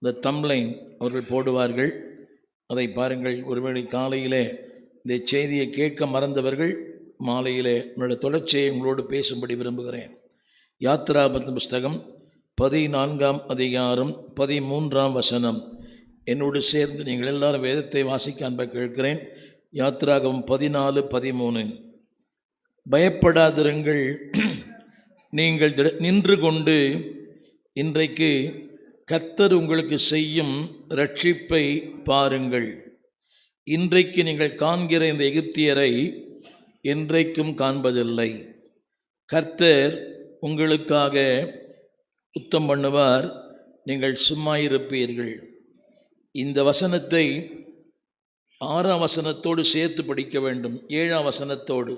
இந்த தம்ப்லைன் அவர்கள் போடுவார்கள், அதை பாருங்கள். ஒருவேளை காலையிலே இந்த செய்தியை கேட்க மறந்தவர்கள் மாலையிலே என்னோட தொடர்ச்சியை உங்களோடு பேசும்படி விரும்புகிறேன். யாத்திராகம புஸ்தகம் 14ஆம் அதிகாரம் 13ஆம் வசனம். என்னோடு சேர்ந்து நீங்கள் எல்லாரும் வேதத்தை வாசிக்க அன்பை கேட்கிறேன். யாத்திராகமம் 14:13. பயப்படாதிருங்கள், நீங்கள் நின்று கொண்டு இன்றைக்கு கர்த்தர் உங்களுக்கு செய்யும் இரட்சிப்பை பாருங்கள். இன்றைக்கு நீங்கள் காண்கிற இந்த எகிப்தியரை என்றைக்கும் காண்பதில்லை. கர்த்தர் உங்களுக்காக யுத்தம் பண்ணுவார், நீங்கள் சும்மா இருப்பீர்கள். இந்த வசனத்தை 6ஆம் வசனத்தோடு சேர்த்து படிக்க வேண்டும். 7ஆம் வசனத்தோடு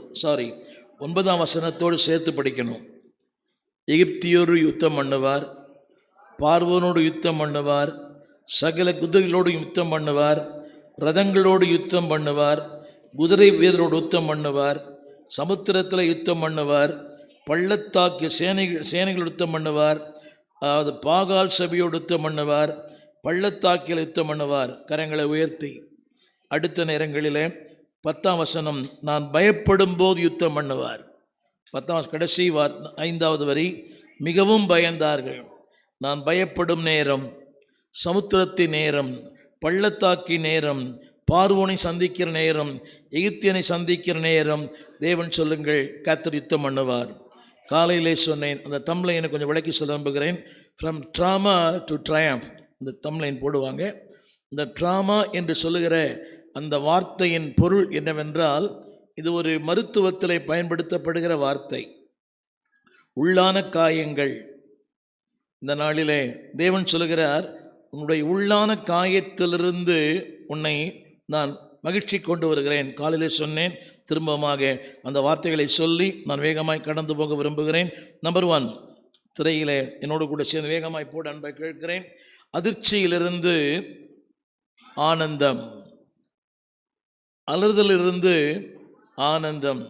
9ஆம் வசனத்தோடு சேர்த்து படிக்கணும். எகிப்தியோடு யுத்தம் பண்ணுவார், பார்வோனோடு யுத்தம் பண்ணுவார், சகல குதிரைகளோடு யுத்தம் பண்ணுவார், ரதங்களோடு யுத்தம் பண்ணுவார், குதிரை வீரரோடு யுத்தம் பண்ணுவார், சமுத்திரத்தில் யுத்தம் பண்ணுவார், பள்ளத்தாக்கு சேனைகள் யுத்தம் பண்ணுவார், அதாவது பாகால் சபையோடு யுத்தம் பண்ணுவார், பள்ளத்தாக்கில் யுத்தம் பண்ணுவார். கரங்களை உயர்த்தி அடுத்த நேரங்களிலே 10ஆம் வசனம், நான் பயப்படும் போது யுத்தம் பண்ணுவார். 10ஆம் கடைசி 5வது வரி, மிகவும் பயந்தார்கள். நான் பயப்படும் நேரம், சமுத்திரத்தின் நேரம், பள்ளத்தாக்கின் நேரம், பார்வோனை சந்திக்கிற நேரம், எகிப்தியனை சந்திக்கிற நேரம், தேவன் சொல்லுங்கள் கர்த்தர் யுத்தம் பண்ணுவார். காலையிலே சொன்னேன், அந்த தம்ப்லைனை கொஞ்சம் விளக்கி சொல்ல நம்புகிறேன். ஃப்ரம் ட்ராமா டு ட்ரையம்ஃப், இந்த தம்ப்லைன் போடுவாங்க. இந்த ட்ராமா என்று சொல்லுகிற அந்த வார்த்தையின் பொருள் என்னவென்றால், இது ஒரு மருத்துவத்தில் பயன்படுத்தப்படுகிற வார்த்தை. உள்ளான காயங்கள். இந்த நாளிலே தேவன் சொல்லுகிறார், உன்னுடைய உள்ளான காயத்திலிருந்து உன்னை நான் மகிழ்ச்சி கொண்டு வருகிறேன். காலையிலே சொன்னேன், திரும்பமாக அந்த வார்த்தைகளை சொல்லி நான் வேகமாய் கடந்து போக விரும்புகிறேன். நம்பர் 1, திரையிலே என்னோடு கூட சேர்ந்து வேகமாய் போட அன்பை கேட்கிறேன். அதிர்ச்சியிலிருந்து ஆனந்தம், அலறுதலிருந்து ஆனந்தம்,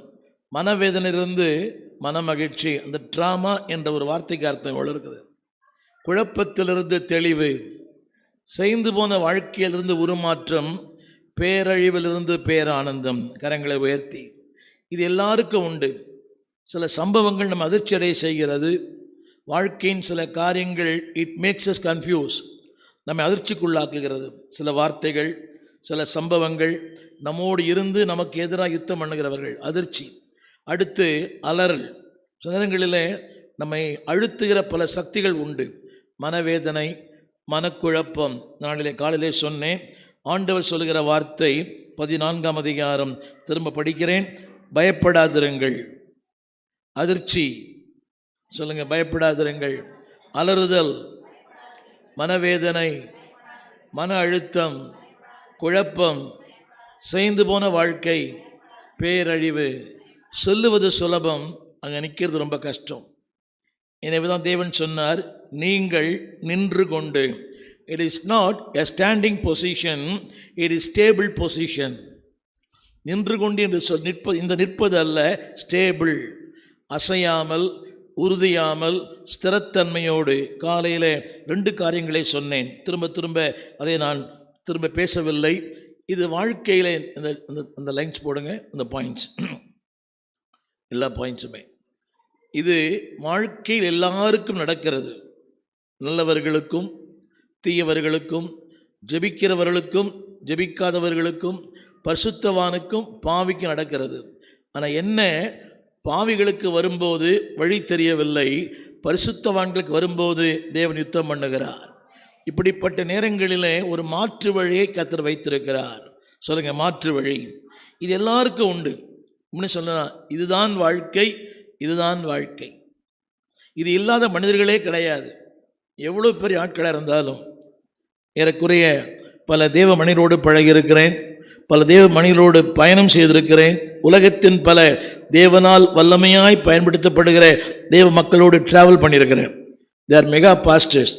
மனவேதனையிலிருந்து மனமகிழ்ச்சி. அந்த ட்ராமா என்ற ஒரு வார்த்தைக்கு அர்த்தம் இருக்குது. குழப்பத்திலிருந்து தெளிவு, செய்து போன வாழ்க்கையிலிருந்து உருமாற்றம், பேரழிவிலிருந்து பேரானந்தம். கரங்களை உயர்த்தி. இது எல்லாருக்கும் உண்டு. சில சம்பவங்கள் நம்ம அதிர்ச்சியடைய செய்கிறது. வாழ்க்கையின் சில காரியங்கள் இட் மேக்ஸ் அஸ் கன்ஃபியூஸ், நம்மை அதிர்ச்சிக்குள்ளாக்குகிறது. சில வார்த்தைகள், சில சம்பவங்கள் நம்மோடு இருந்து நமக்கு எதிராக யுத்தம் பண்ணுகிறவர்கள், அதிர்ச்சி. அடுத்து அலறல். சில நேரங்களிலே நம்மை அழுத்துகிற பல சக்திகள் உண்டு. மனவேதனை, மனக்குழப்பம். நாளிலே காலையிலே சொன்னேன், ஆண்டவர் சொல்லுகிற வார்த்தை 14ஆம் அதிகாரம் திரும்ப படிக்கிறேன். பயப்படாதிருங்கள். அதிர்ச்சி சொல்லுங்க, பயப்படாதிருங்கள். அலறுதல், மனவேதனை, மன அழுத்தம், குழப்பம், செய்து போன வாழ்க்கை, பேரழிவு. சொல்லுவது சுலபம், அங்கே நிற்கிறது ரொம்ப கஷ்டம். எனவே தான் தேவன் சொன்னார், நீங்கள் நின்று கொண்டு. It is not a standing position, it is stable position. நின்று கொண்டு என்று இந்த நிற்பது அல்ல, ஸ்டேபிள், அசையாமல், உறுதியாமல், ஸ்திரத்தன்மையோடு. காலையில் 2 காரியங்களை சொன்னேன், திரும்ப அதை நான் திரும்ப பேசவில்லை. இது வாழ்க்கையில் இந்த லைன்ஸ் போடுங்க, இந்த பாயிண்ட்ஸ், எல்லா பாயிண்ட்ஸுமே. இது வாழ்க்கையில் எல்லாருக்கும் நடக்கிறது. நல்லவர்களுக்கும் தீயவர்களுக்கும், ஜெபிக்கிறவர்களுக்கும் ஜெபிக்காதவர்களுக்கும், பரிசுத்தவானுக்கும் பாவிக்கும் நடக்கிறது. ஆனால் என்ன, பாவிகளுக்கு வரும்போது வழி தெரியவில்லை, பரிசுத்தவான்களுக்கு வரும்போது தேவன் யுத்தம் பண்ணுகிறார். இப்படிப்பட்ட நேரங்களிலே ஒரு மாற்று வழியை கர்த்தர் வைத்திருக்கிறார். சொல்லுங்க, மாற்று வழி. இது எல்லாருக்கும் உண்டு. இன்னும் சொல்லலாம், இதுதான் வாழ்க்கை, இதுதான் வாழ்க்கை. இது இல்லாத மனிதர்களே கிடையாது. எவ்வளோ பெரிய ஆட்களாக இருந்தாலும். ஏறக்குறைய பல தேவ மனிதரோடு பழகியிருக்கிறேன், பல தேவ மனிதரோடு பயணம் செய்திருக்கிறேன். உலகத்தின் பல தேவனால் வல்லமையாய் பயன்படுத்தப்படுகிற தேவ மக்களோடு டிராவல் பண்ணியிருக்கிறேன். They are mega pastors.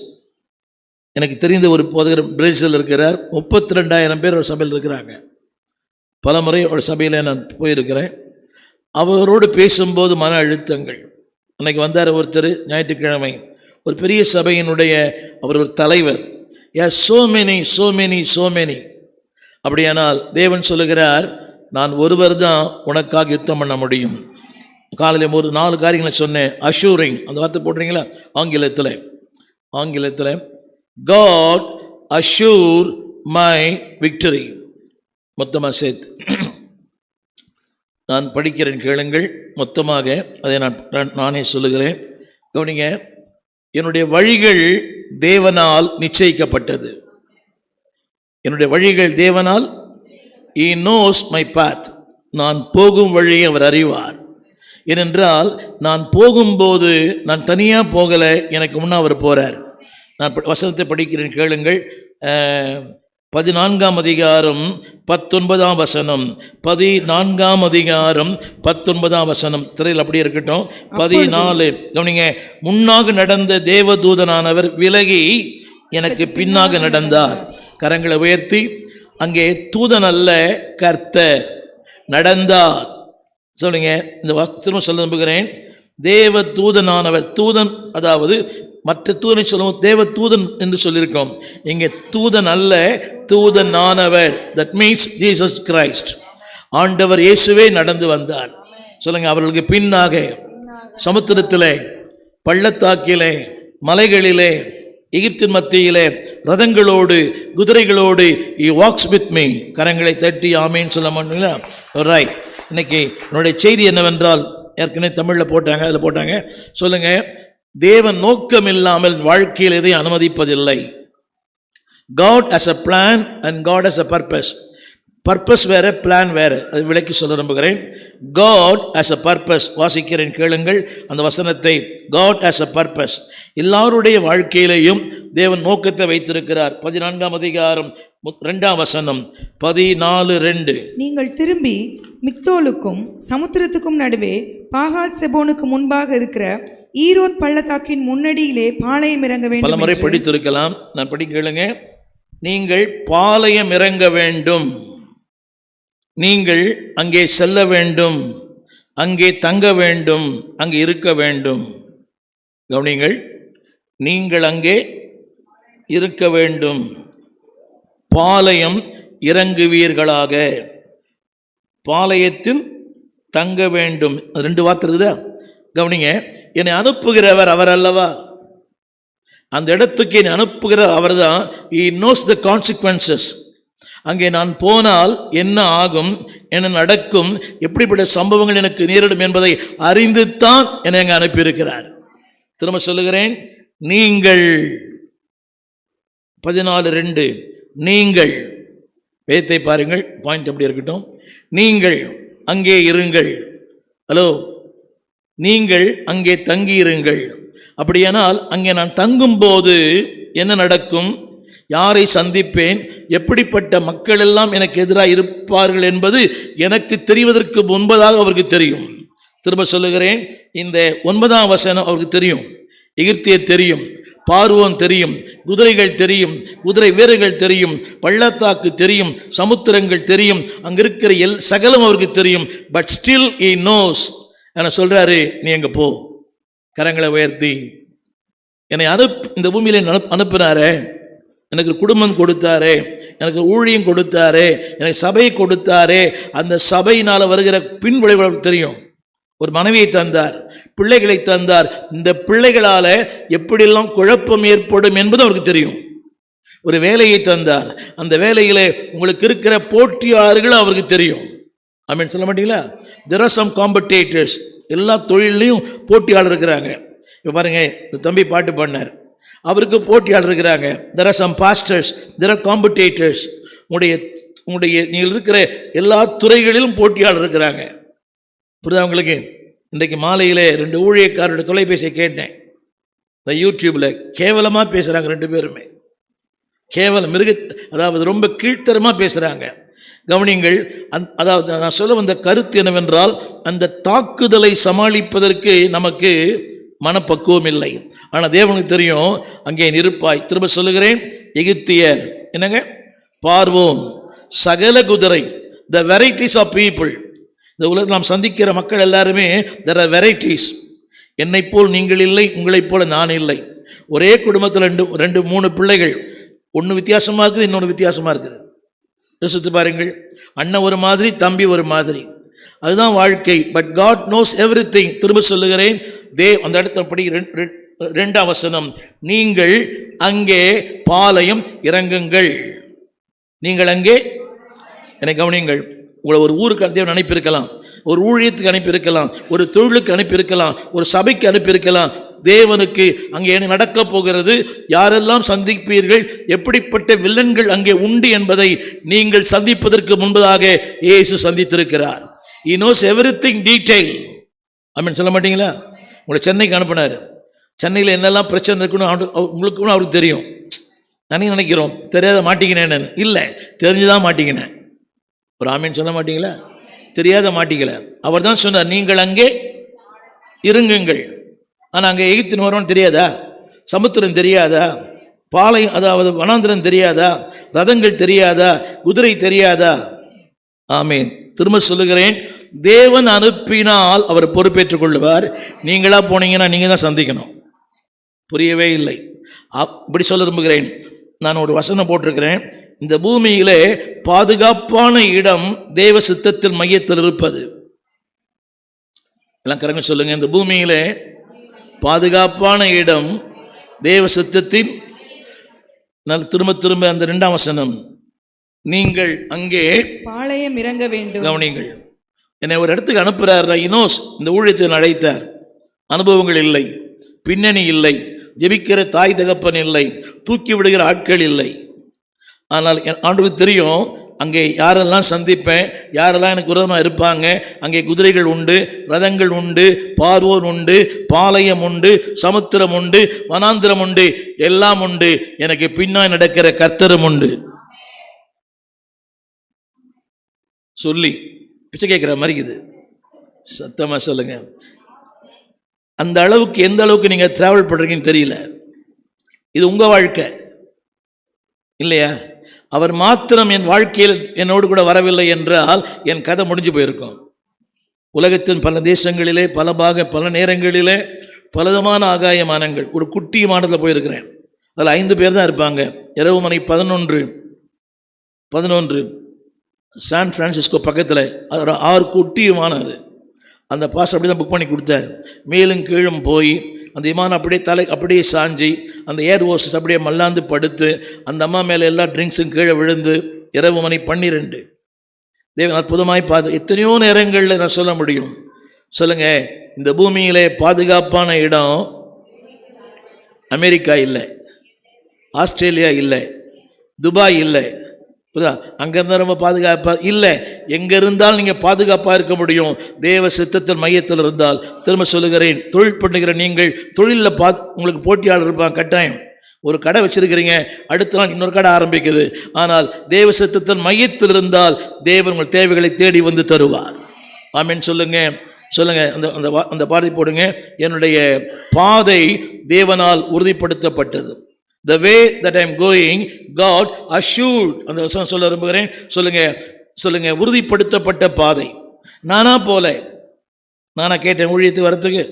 எனக்கு தெரிந்த ஒரு போதகர் பிரேசில் இருக்கிறார். 32,000 பேர் ஒரு சபையில் இருக்கிறாங்க. பல முறை ஒரு சபையில் நான் போயிருக்கிறேன். அவரோடு பேசும்போது மன அழுத்தங்கள். அன்றைக்கி வந்தார் ஒருத்தர், ஞாயிற்றுக்கிழமை, ஒரு பெரிய சபையினுடைய அவர் ஒரு தலைவர். so many. அப்படியானால் தேவன் சொல்லுகிறார், நான் ஒருவர் தான் உனக்காக யுத்தம் பண்ண முடியும். காலையில் ஒரு 4 காரியங்களை சொன்னேன். அஷூரிங், அந்த வார்த்தை போடுறீங்களா ஆங்கிலத்தில் God assure my victory. மொத்தமாக சேர்த்து நான் படிக்கிறேன், கேளுங்கள். மொத்தமாக அதை நானே சொல்லுகிறேன், கவனிங்க. என்னுடைய வழிகள் தேவனால் நிச்சயிக்கப்பட்டது. என்னுடைய வழிகள் தேவனால், He knows my path. நான் போகும் வழியை அவர் அறிவார். ஏனென்றால் நான் போகும்போது நான் தனியாக போகலை, எனக்கு முன்னே அவர் போகிறார். நான் வசனத்தை படிக்கிறேன், கேளுங்கள். 14ஆம் அதிகாரம் 19ஆம் வசனம். 14ஆம் அதிகாரம் 19ஆம் வசனம். திரையில் அப்படியே இருக்கட்டும். 14 கவனிங்க. முன்னாக நடந்த தேவதூதனானவர் விலகி எனக்கு பின்னாக நடந்தார். கரங்களை உயர்த்தி, அங்கே தூதன் அல்ல, கர்த்தர் நடந்தார். சொல்லுங்க. இந்த வசனம் சொல்ல நம்புகிறேன். தேவ தூதனானவர், தூதன் அதாவது மற்ற தூதனை சொல்லுவோம் தேவ தூதன் என்று சொல்லியிருக்கோம். இங்கே தூதன் அல்ல, தூதனானவர். That means Jesus Christ. ஆண்டவர் இயேசுவே நடந்து வந்தார். சொல்லுங்க. அவர்களுக்கு பின்னாக சமுத்திரத்திலே, பள்ளத்தாக்கிலே, மலைகளிலே, எகிப்தின் மத்தியிலே, ரதங்களோடு, குதிரைகளோடு he walks with me. கரங்களை தட்டி ஆமேன்னு சொல்ல மாட்டீங்களா? ரைட். இன்னைக்கு என்னுடைய செய்தி என்னவென்றால், ஏற்கனவே தமிழில் போட்டாங்க, அதில் போட்டாங்க. சொல்லுங்க. தேவன் நோக்கம் இல்லாமல் வாழ்க்கையில் எதை அனுமதிப்பதில்லை. God has a plan and God has a purpose. Purpose வேற, பிளான் வேற. அது விளக்கி சொல்ல நம்புகிறேன். God has a purpose. வாசிக்கிறேன், கேளுங்கள் அந்த வசனத்தை. God has a purpose. எல்லாருடைய வாழ்க்கையிலையும் தேவன் நோக்கத்தை வைத்திருக்கிறார். 14ஆம் அதிகாரம் 2ஆம் வசனம். 14:2. நீங்கள் திரும்பி மிக்தோலுக்கும் சமுத்திரத்துக்கும் நடுவே பாகால் செபோனுக்கு முன்பாக இருக்கிற ஈரோத் பள்ளத்தாக்கின் முன்னடியிலே பாளையம் இறங்க வேண்டும். பல முறை படித்திருக்கலாம், நான் படி கேளுங்க. நீங்கள் பாளையம் இறங்க வேண்டும், நீங்கள் அங்கே செல்ல வேண்டும், அங்கே தங்க வேண்டும், அங்கே இருக்க வேண்டும். கவனிங்கள். நீங்கள் அங்கே இருக்க வேண்டும், பாளையம் இறங்குவீர்களாக, பாளையத்தில் தங்க வேண்டும். 2 வார்த்தை இருக்குதா? கவனிங்க. என்னை அனுப்புகிறவர் அவர் அல்லவா? அந்த இடத்துக்கு என்னை அனுப்புகிற அவர் தான். He knows the consequences. அங்கே நான் போனால் என்ன ஆகும், என்ன நடக்கும், எப்படிப்பட்ட சம்பவங்கள் எனக்கு நேரிடும் என்பதை அறிந்து தான் என்னை அங்கே அனுப்பியிருக்கிறார். திரும்ப சொல்லுகிறேன். நீங்கள் 14:2. நீங்கள் வேதத்தை பாருங்கள், பாயிண்ட் எப்படி இருக்கட்டும். நீங்கள் அங்கே இருங்கள். ஹலோ, நீங்கள் அங்கே தங்கியிருங்கள். அப்படியானால் அங்கே நான் தங்கும்போது என்ன நடக்கும், யாரை சந்திப்பேன், எப்படிப்பட்ட மக்கள் எல்லாம் எனக்கு எதிராக இருப்பார்கள் என்பது எனக்கு தெரிவதற்கு முன்பதாக அவருக்கு தெரியும். திரும்ப சொல்லுகிறேன். இந்த 9ஆம் வசனம் அவருக்கு தெரியும். எகிப்தியர் தெரியும், பார்வோன் தெரியும், குதிரைகள் தெரியும், குதிரை வீரர்கள் தெரியும், பள்ளத்தாக்கு தெரியும், சமுத்திரங்கள் தெரியும், அங்கே இருக்கிற சகலம் அவருக்கு தெரியும். But still he knows. என்ன சொல்றாரு, நீ எங்க போ. கரங்களை உயர்த்தி, என்னை இந்த பூமியில அனுப்பினாரே, எனக்கு குடும்பம் கொடுத்தாரே, எனக்கு ஊழியம் கொடுத்தாரே, எனக்கு சபை கொடுத்தாரே, அந்த சபையினால் வருகிற பின்விளைவு தெரியும். ஒரு மனைவியை தந்தார், பிள்ளைகளை தந்தார். இந்த பிள்ளைகளால் எப்படியெல்லாம் குழப்பம் ஏற்படும் என்பது அவருக்கு தெரியும். ஒரு வேலையை தந்தார், அந்த வேலையில் உங்களுக்கு இருக்கிற போட்டியாளர்கள் அவருக்கு தெரியும். ஆமென் சொல்ல மாட்டீங்களா? There are some competitors. எல்லா தொழிலையும் போட்டியாளர் இருக்கிறாங்க. இப்போ பாருங்க, இந்த தம்பி பாட்டு பாடினார், அவருக்கு போட்டியாளர் இருக்கிறாங்க. There are some pastors, there are competitors. உங்களுடைய நீங்கள் இருக்கிற எல்லா துறைகளிலும் போட்டியாளர் இருக்கிறாங்க. புரியுதா உங்களுக்கு? இன்றைக்கு மாலையில் 2 ஊழியக்காரருடைய தொலைபேசியை கேட்டேன். இந்த யூடியூப்பில் கேவலமாக பேசுகிறாங்க 2 பேருமே. கேவலம் அதாவது ரொம்ப கீழ்த்தரமாக பேசுகிறாங்க. கவனிங்கள். அதாவது நான் சொல்ல வந்த கருத்து என்னவென்றால், அந்த தாக்குதலை சமாளிப்பதற்கு நமக்கு மனப்பக்குவம் இல்லை. ஆனால் தேவனுக்கு தெரியும் அங்கே இருப்பாய். திரும்ப சொல்லுகிறேன். எகிப்தியர் என்னங்க, பார்வோன், சகல குதிரை, த வெரைட்டிஸ் ஆஃப் பீப்புள். இந்த உலகத்தில் நாம் சந்திக்கிற மக்கள் எல்லாருமே there are varieties. என்னை போல் நீங்கள் இல்லை, உங்களைப் போல நான் இல்லை. ஒரே குடும்பத்தில் 2-3 பிள்ளைகள், ஒன்று வித்தியாசமாக இருக்குது, இன்னொன்று வித்தியாசமாக இருக்குது. யோசித்து பாருங்கள். அண்ணன் ஒரு மாதிரி, தம்பி ஒரு மாதிரி, அதுதான் வாழ்க்கை. But God knows everything. திரும்ப சொல்லுகிறேன், அந்த இடத்துல படி 2ஆம் வசனம், நீங்கள் அங்கே பாளையம் இறங்குங்கள். நீங்கள் அங்கே, என்னை கவனியுங்கள், உங்களை ஒரு ஊருக்கு தேவன் அனுப்பியிருக்கலாம், ஒரு ஊழியத்துக்கு அனுப்பியிருக்கலாம், ஒரு தொழிலுக்கு அனுப்பியிருக்கலாம், ஒரு சபைக்கு அனுப்பியிருக்கலாம். தேவனுக்கு அங்கே என்ன நடக்க போகிறது, யாரெல்லாம் சந்திப்பீர்கள், எப்படிப்பட்ட வில்லன்கள் அங்கே உண்டு என்பதை நீங்கள் சந்திப்பதற்கு முன்பதாக இயேசு சந்தித்திருக்கிறார். He knows everything detail. ஆமென் சொல்ல மாட்டீங்களா? உங்களை சென்னைக்கு அனுப்பினார். சென்னையில் என்னெல்லாம் பிரச்சனை இருக்குன்னு உங்களுக்கும் அவருக்கு தெரியும். நானே நினைக்கிறோம் தெரியாத மாட்டிக்கினேன்னு. இல்லை, தெரிஞ்சுதான் மாட்டிக்கினேன். ஒரு ஆமீன் சொல்ல மாட்டீங்களா? தெரியாத மாட்டிக்கல. அவர் தான் சொன்னார், நீங்கள் அங்கே இருங்குங்கள். ஆனால் அங்கே எகிப்தின் வருவான்னு தெரியாதா? சமுத்திரம் தெரியாதா? பாளையம், அதாவது வனாந்திரம் தெரியாதா? ரதங்கள் தெரியாதா? குதிரை தெரியாதா? ஆமீன். திரும்ப சொல்லுகிறேன், தேவன் அனுப்பினால் அவர் பொறுப்பேற்றுக் கொள்ளுவார். நீங்களா போனீங்கன்னா நீங்கள் தான் சந்திக்கணும். புரியவே இல்லை. அப்படி சொல்ல விரும்புகிறேன். நான் ஒரு வசனம் போட்டிருக்கிறேன், இந்த பூமியிலே பாதுகாப்பான இடம் தேவ சித்தத்தின் மையத்தில் இருப்பது. எல்லாம் கரெக்டாக சொல்லுங்க. இந்த பூமியிலே பாதுகாப்பான இடம் தேவ சித்தத்தின், திரும்ப திரும்ப அந்த 2ஆம் வசனம், நீங்கள் அங்கே பாளையம் இறங்க வேண்டும். கவனிங்கள், என்னை ஒரு இடத்துக்கு அனுப்புறார். இனோஸ் இந்த ஊழியத்தை அழைத்தார். அனுபவங்கள் இல்லை, பின்னணி இல்லை, ஜெபிக்கிற தாய் தகப்பன் இல்லை, தூக்கி விடுகிற ஆட்கள் இல்லை. ஆனால் ஆண்டவருக்கு தெரியும் அங்கே யாரெல்லாம் சந்திப்பேன், யாரெல்லாம் எனக்கு விரோதமாக இருப்பாங்க. அங்கே குதிரைகள் உண்டு, ரதங்கள் உண்டு, பார்வோர் உண்டு, பாளையம் உண்டு, சமுத்திரம் உண்டு, வனாந்திரம் உண்டு, எல்லாம் உண்டு. எனக்கு பின்னாடி நடக்கிற கர்த்தரும் உண்டு. சொல்லி பிச்சை கேட்குற மாதிரி இது. சத்தமாக சொல்லுங்க. அந்த அளவுக்கு, எந்த அளவுக்கு நீங்கள் டிராவல் பண்ணுறீங்கன்னு தெரியல. இது உங்கள் வாழ்க்கை இல்லையா? அவர் மாத்திரம் என் வாழ்க்கையில் என்னோடு கூட வரவில்லை என்றால் என் கதை முடிஞ்சு போயிருக்கும். உலகத்தின் பல தேசங்களிலே, பல நேரங்களிலே பலவிதமான ஆகாயமானங்கள். ஒரு குட்டி மாடத்தில் போயிருக்கிறேன். அதில் 5 பேர் தான் இருப்பாங்க. இரவு மணி 11 சான் பிரான்சிஸ்கோ பக்கத்தில் 6 குட்டியுமானது. அந்த பாஸ் அப்படி தான் புக் பண்ணி கொடுத்தார். மேலும் கீழும் போய் அந்த விமானம் அப்படியே சாஞ்சி, அந்த ஏர் ஹோஸ்டஸ் அப்படியே மல்லாந்து படுத்து, அந்த அம்மா மேலே எல்லா ட்ரிங்க்ஸும் கீழே விழுந்து, இரவு மணி 12. தேவன் அற்புதமாய் எத்தனையோ நேரங்களில் நான் சொல்ல முடியும். சொல்லுங்க, இந்த பூமியிலே பாதுகாப்பான இடம் அமெரிக்கா இல்லை, ஆஸ்திரேலியா இல்லை, துபாய் இல்லை. அங்கிருந்தால் ரொம்ப பாதுகாப்பாக இல்லை. எங்கே இருந்தாலும் நீங்கள் பாதுகாப்பாக இருக்க முடியும், தேவ சித்தத்தின் மையத்தில் இருந்தால். திரும்ப சொல்லுகிறேன், தொழில் பண்ணுகிற நீங்கள் தொழிலில் உங்களுக்கு போட்டியாளர் இருப்பாங்க கட்டாயம். ஒரு கடை வச்சிருக்கிறீங்க, அடுத்த நாள் இன்னொரு கடை ஆரம்பிக்குது. ஆனால் தேவ சித்தத்தின் மையத்தில் இருந்தால் தேவன் உங்கள் தேவைகளை தேடி வந்து தருவார். ஆமீன் சொல்லுங்க. அந்த பாதை போடுங்க. என்னுடைய பாதை தேவனால் உறுதிப்படுத்தப்பட்டது. The way that I am going, God assured. அந்த வசனம் சொல்ல விரும்புகிறேன். சொல்லுங்க, உறுதிப்படுத்தப்பட்ட பாதை. நானா கேட்டேன் ஊழியத்துக்கு வரத்துக்கு?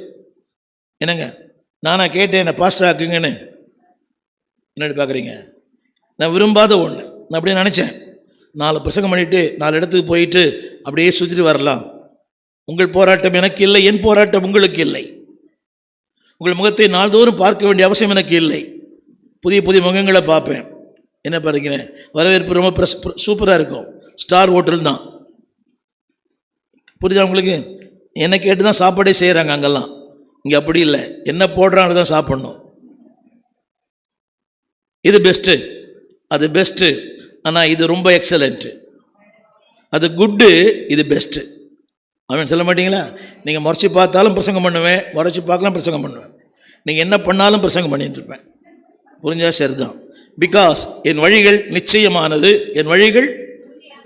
என்னங்க, நானா கேட்டேன் என்ன பாஸ்டர் ஆக்குங்கன்னு? என்னடி பார்க்குறீங்க? நான் விரும்பாத ஒன்று. நான் அப்படியே நினச்சேன், 4 பிரசங்கம் பண்ணிட்டு 4 இடத்துக்கு போயிட்டு அப்படியே சுற்றிட்டு வரலாம். உங்கள் போராட்டம் எனக்கு இல்லை, என் போராட்டம் உங்களுக்கு இல்லை. உங்கள் முகத்தை நாள்தோறும் பார்க்க வேண்டிய அவசியம் எனக்கு இல்லை. புதிய முகங்களை பார்ப்பேன். என்ன பாருங்க, வரவேற்பு ரொம்ப சூப்பராக இருக்கும். ஸ்டார் ஹோட்டல் தான். புரியுதா உங்களுக்கு? என்னை கேட்டு தான் சாப்பாடே செய்கிறாங்க அங்கெல்லாம். இங்கே அப்படி இல்லை, என்ன போடுறாங்க தான் சாப்பிட்ணும். இது பெஸ்ட்டு, அது பெஸ்ட்டு. ஆனால் இது ரொம்ப எக்ஸலண்ட்டு. அது குட்டு, இது பெஸ்ட்டு. அவன் சொல்ல மாட்டீங்களா? நீங்கள் முறைச்சி பார்த்தாலும் பிரசங்கம் பண்ணுவேன், முறைச்சி பார்க்கலாம் பிரசங்கம் பண்ணுவேன். நீங்கள் என்ன பண்ணாலும் பிரசங்கம் பண்ணிட்டு இருப்பேன். புரிஞ்சா சரிதான். பிகாஸ் என் வழிகள் நிச்சயமானது, என் வழிகள்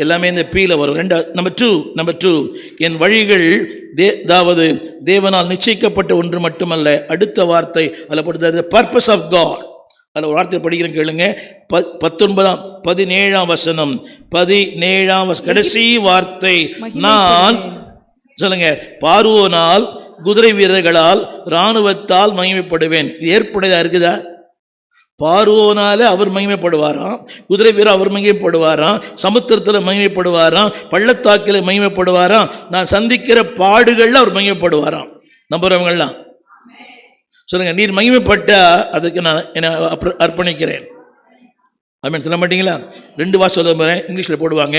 எல்லாமே இந்த பீல வரும். நம்பர் டூ என் வழிகள் அதாவது தேவனால் நிச்சயிக்கப்பட்ட ஒன்று மட்டுமல்ல. அடுத்த வார்த்தை அதில் போட்டு பர்பஸ் ஆஃப் காட். அதில் ஒரு வார்த்தை படிக்கிறேன் கேளுங்க. 17ஆம் வசனம், 17ஆம் கடைசி வார்த்தை. நான் சொல்லுங்க, பார்வோனால், குதிரை வீரர்களால், இராணுவத்தால் மகிமைப்படுவேன். இது ஏற்புடையதா இருக்குதா? பார்வோனால அவர் மகிமைப்படுவாராம், குதிரை வீரர் அவர் மகிமைப்படுவாராம், சமுத்திரத்தில் மகிமைப்படுவாராம், பள்ளத்தாக்கில் மகிமைப்படுவாராம், நான் சந்திக்கிற பாடுகளில் அவர் மகிமைப்படுவாராம். நம்புறவங்கள்லாம் சொல்லுங்க, நீர் மகிமைப்பட்டா அதுக்கு நான் என்ன அர்ப்பணிக்கிறேன். ஆமென் சொல்ல மாட்டீங்களா? 2 வார்த்தை சொல்ல போகிறேன், இங்கிலீஷில் போடுவாங்க.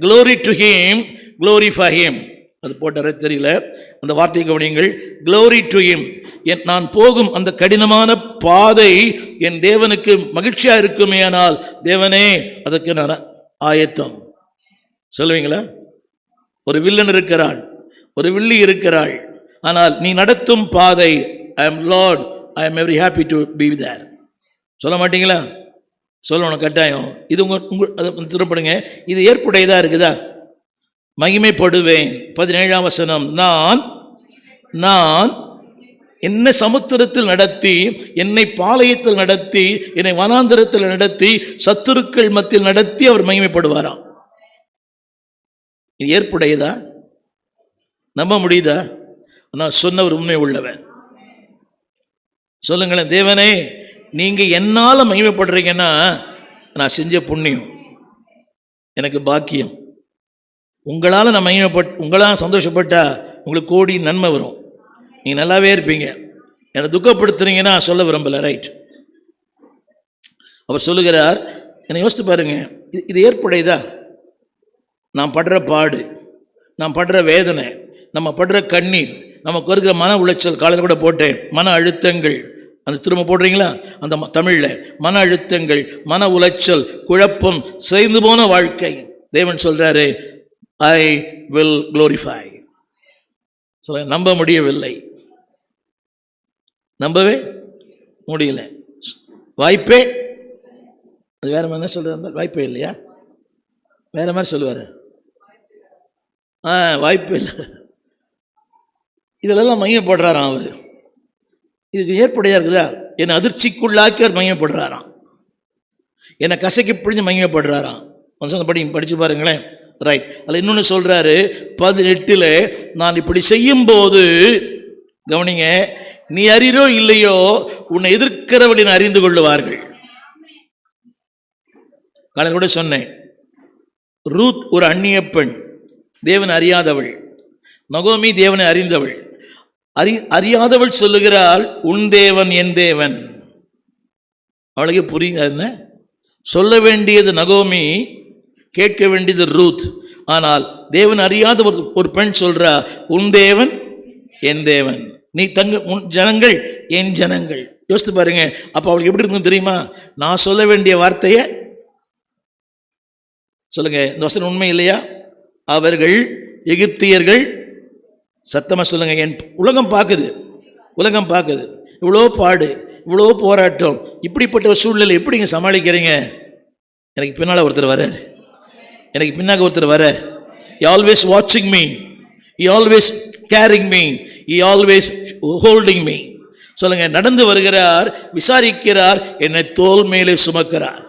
Glory to him, glorify him. அது போட்டார தெரியல, அந்த வார்த்தையை கவனியுங்கள். க்ளோரி டு ஹிம், நான் போகும் அந்த கடினமான பாதை என் தேவனுக்கு மகிழ்ச்சியாக இருக்குமே, ஆனால் தேவனே அதற்கு நான் ஆயத்தம். சொல்லுவீங்களா? ஒரு வில்லன் இருக்கிறாள், ஒரு வில்லி இருக்கிறாள், ஆனால் நீ நடத்தும் பாதை, I am Lord, I am very happy to be there. சொல்ல மாட்டீங்களா? சொல்லணும் கட்டாயம். இது அதை திருப்படுங்க. இது ஏற்புடையதா இருக்குதா? மகிமைப்படுவேன். 17ஆம் வசனம், நான் என்னை சமுத்திரத்தில் நடத்தி, என்னை பாளையத்தில் நடத்தி, என்னை வனாந்தரத்தில் நடத்தி, சத்துருக்கள் மத்தியில் நடத்தி அவர் மகிமைப்படுவாராம். இது ஏற்புடையதா? நம்ப முடியுதா? நான் சொன்னவர் உண்மை உள்ளவன். சொல்லுங்களேன், தேவனே நீங்க என்னால மகிமைப்படுறீங்கன்னா நான் செஞ்ச புண்ணியம், எனக்கு பாக்கியம். உங்களால் நான் உங்களால் சந்தோஷப்பட்டா உங்களுக்கு கோடி நன்மை வரும், நீங்கள் நல்லாவே இருப்பீங்க. என்னை துக்கப்படுத்துறீங்கன்னா சொல்ல விரும்பல, ரைட்? அவர் சொல்லுகிறார், என்னை யோசித்து பாருங்க, இது ஏற்புடையதா? நான் படுற பாடு, நான் படுற வேதனை, நம்ம படுற கண்ணீர், நமக்கு இருக்கிற மன உளைச்சல், காலையில் கூட போட்டேன், மன அழுத்தங்கள், அந்த திரும்ப போடுறீங்களா அந்த தமிழில், மன அழுத்தங்கள், மன உளைச்சல், குழப்பம், செய்து போன வாழ்க்கை. தேவன் சொல்றாரு, ஐ வில் க்ளோரிஃபை. சொல்ல நம்ப முடியவில்லை, நம்பவே முடியல. வாய்ப்பே, அது வேற மாதிரி சொல்றாரு, வாய்ப்பே இல்லையா? வேற மாதிரி சொல்லுவார், வாய்ப்பே இல்லை. இதெல்லாம் மையப்படுறாராம் அவர். இதுக்கு ஏற்புடையா இருக்குதா? என்னை அதிர்ச்சிக்குள்ளாக்கி அவர் மையப்படுறாராம், என்னை கசக்கி பிடிஞ்சு மையப்படுறாராம். படிச்சு பாருங்களேன், ரைட்? அதில் இன்னொன்று சொல்றாரு 18, நான் இப்படி செய்யும் போது, கவனிங்க, நீ அறியோ இல்லையோ உன்னை எதிர்க்கிறவர்களை அறிந்து கொள்ளுவார்கள். காலையில் கூட சொன்னேன், ரூத் ஒரு அந்நிய பெண், தேவன் அறியாதவள். நகோமி தேவனை அறிந்தவள். அறியாதவள் சொல்லுகிறாள், உன் தேவன் என் தேவன். அவளுக்கு புரியுங்க என்ன சொல்ல வேண்டியது நகோமி, கேட்க வேண்டியது ரூத். ஆனால் தேவன் அறியாத ஒரு பெண் சொல்றா, உன் தேவன் என் தேவன், நீ உன் ஜனங்கள் என் ஜனங்கள். யோசித்து பாருங்க, அப்ப அவளுக்கு எப்படி இருக்கும் தெரியுமா? நான் சொல்ல வேண்டிய வார்த்தைய சொல்லுங்க. இந்த வசனம் உண்மை இல்லையா? அவர்கள் எகிப்தியர்கள், சத்தமா சொல்லுங்க, என் உலகம் பார்க்குது, உலகம் பார்க்குது, இவ்வளோ பாடு, இவ்வளோ போராட்டம், இப்படிப்பட்ட ஒரு சூழ்நிலை எப்படிங்க சமாளிக்கிறீங்க? எனக்கு பின்னால் ஒருத்தர் வரார், எனக்கு பின்னாக ஒருத்தர் வரார். He always watching me, he always carrying me, he always holding me. சொல்லுங்க, நடந்து வருகிறார், விசாரிக்கிறார், என்னை தோள் மேலே சுமக்கிறார்.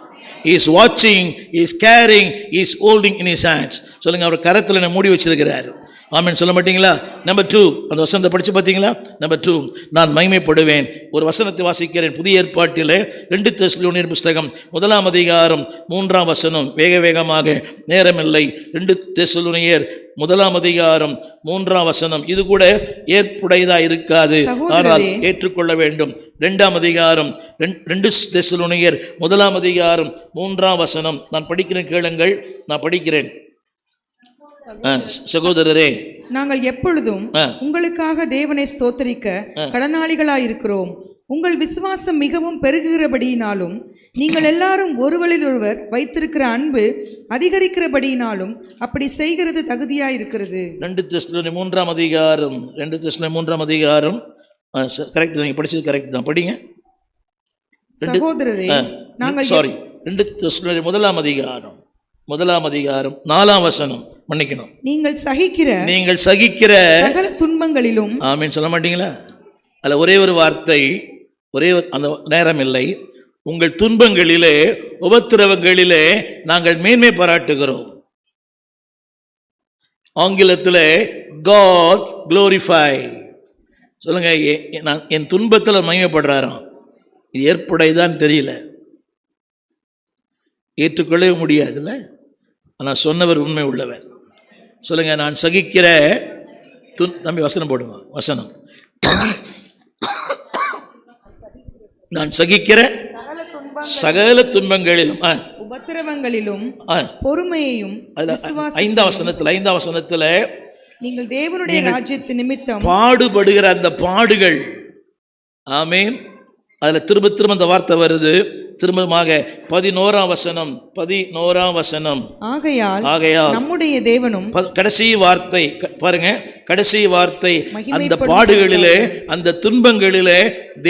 He is watching, he is carrying, he is holding in his hands. சொல்லுங்க, அவர் கரத்தில் என்னை மூடி வச்சிருக்கிறார். ஆமென் சொல்ல மாட்டீங்களா? நம்பர் 2, அந்த வசனத்தை படிச்சு பார்த்தீங்களா? நம்பர் 2, நான் மகிமைப்படுவேன். ஒரு வசனத்தை வாசிக்கிறேன், புதிய ஏற்பாட்டில் 2 தெசலோனியர் புஸ்தகம் 1ஆம் அதிகாரம் 3ஆம் வசனம். வேகமாக, நேரமில்லை. 2 தெசலோனியர் 1ஆம் அதிகாரம் 3ஆம் வசனம். இது கூட ஏற்புடையதா இருக்காது, ஆனால் ஏற்றுக்கொள்ள வேண்டும். 2ஆம் அதிகாரம் 2 தெசலோனியர் 1ஆம் அதிகாரம் 3ஆம் வசனம். நான் படிக்கிறேன், கேளுங்கள், நான் படிக்கிறேன். சகோதரரே, நாங்கள் எப்பொழுதும் உங்களுக்காக தேவனை ஸ்தோத்தரிக்க கடனாளிகளாயிருக்கிறோம். உங்கள் விசுவாசம் மிகவும் பெருகுகிறபடியினாலும், நீங்கள் எல்லாரும் ஒருவரில் ஒருவர் வைத்திருக்கிற அன்பு அதிகரிக்கிறபடியினாலும் அப்படி செய்கிறது தகுதியாயிருக்கிறது. 2 தெசலோனியர் 3ஆம் அதிகாரம், 2 தெசலோனியர் 3ஆம் அதிகாரம். கரெக்ட், நீங்க படிச்சது கரெக்ட் தான், படிங்க. சகோதரரே, நாங்கள் 2 தெசலோனியர் 1ஆம் அதிகாரம் 4ஆம் வசனம். மன்னிக்கணும், நீங்கள் சகிக்கிற சகல துன்பங்களிலும். ஆமீன் சொல்ல மாட்டீங்களா? அதில் ஒரே ஒரு வார்த்தை, ஒரே அந்த நேரம் இல்லை, உங்கள் துன்பங்களிலே, உபத்திரவங்களிலே நாங்கள் மேன்மை பாராட்டுகிறோம். ஆங்கிலத்தில் God glorify. சொல்லுங்க, என் துன்பத்தில் மகிமைப்படுறாராம். இது ஏற்புடையதான்னு தெரியல, ஏற்றுக்கொள்ளவே முடியாதுல்ல. ஆனால் சொன்னவர் உண்மை உள்ளவர். சொல்லுங்க, நான் சகிக்கிற தம்பி வசனம் போடுங்க, வசனம். நான் சகிக்கிற சகல துன்பங்களிலும் உபத்திரவங்களிலும் பொறுமையையும் ஐந்தாம் வசனத்துல நீங்கள் தேவனுடைய ராஜ்யத்தின் நிமித்தம் பாடுபடுகிற அந்த பாடுகள். ஆமென். அதுல திரும்ப திரும்ப அந்த வார்த்தை வருது. திரும்பமாக 11ஆம் வசனம். ஆகையால் நம்முடைய தேவனும், கடைசி வார்த்தை பாருங்க, கடைசி வார்த்தை, அந்த பாடுகளிலே அந்த துன்பங்களிலே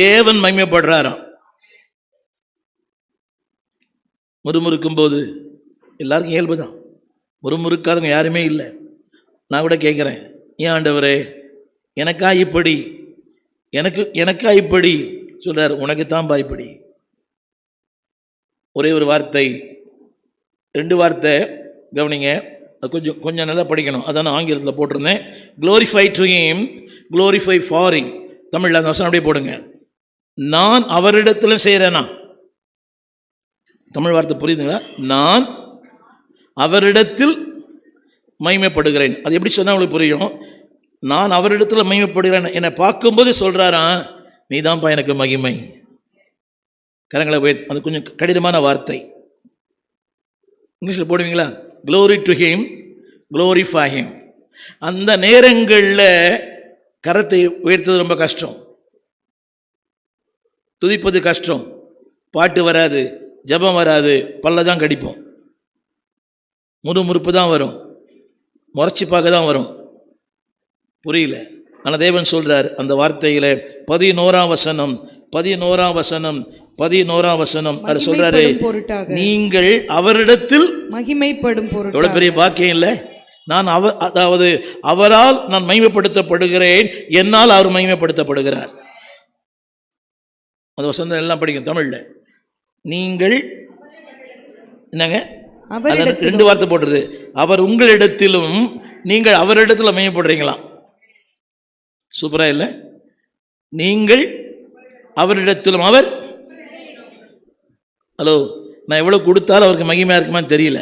தேவன் மகிமைப்படுறாராம். முறுமுறுக்கும் போது எல்லாருக்கும் இயல்புதான், முறுமுறுக்காதவங்க யாருமே இல்லை. நான் கூட கேட்குறேன், ஏன் ஆண்டவரே எனக்கா இப்படி சொல்றார்? உனக்கு தான்பா இப்படி. ஒரே ஒரு வார்த்தை, 2 வார்த்தை கவனிங்க, கொஞ்சம் நல்லா படிக்கணும். அதான் ஆங்கிலத்தில் போட்டிருந்தேன். Glorify to him, glorify for him. தமிழில் அந்த வசனம் அப்படியே போடுங்க. நான் அவரிடத்துல செய்கிறேனா? தமிழ் வார்த்தை புரியுதுங்களா? நான் அவரிடத்தில் மகிமைப்படுகிறேன். அது எப்படி சொன்னால் உங்களுக்கு புரியும்? நான் அவரிடத்தில் மகிமைப்படுகிறேன். என்னை பார்க்கும்போது சொல்கிறாராம், நீ தான்ப்பா எனக்கு மகிமை. கரங்களை போய், அது கொஞ்சம் கடினமான வார்த்தை. இங்கிலீஷில் போடுவீங்களா? Glory to him, glorify him. அந்த நேரங்களில் கரத்தை உயர்த்தது ரொம்ப கஷ்டம், துதிப்பது கஷ்டம், பாட்டு வராது, ஜபம் வராது, பல்ல தான் கடிப்போம், முறுமுறுப்பு தான் வரும், முறைச்சி பார்க்க தான் வரும். புரியல. ஆனால் தேவன் சொல்றார் அந்த வார்த்தையில 11ஆம் வசனம் அது சொல்றாரு, நீங்கள் அவரிடத்தில் மகிமைப்படும் பொருட்டு. எவ்வளவு பெரிய பாக்கியம் இல்லை? நான் அதாவது அவரால் நான் மகிமைப்படுத்தப்படுகிறேன், என்னால் அவர் மகிமைப்படுத்தப்படுகிறார். அந்த வசனம் எல்லாம் படிக்கும் தமிழ்ல. நீங்கள் என்னங்க, 2 வார்த்தை போட்டுருது. அவர் உங்களிடத்திலும் நீங்கள் அவரிடத்தில் மகிமைப்படுறீங்களா? சூப்பரா இல்லை? நீங்கள் அவரிடத்திலும் அவர். ஹலோ, நான் எவ்வளோ கொடுத்தாலும் அவருக்கு மகிமையாக இருக்குமான்னு தெரியல.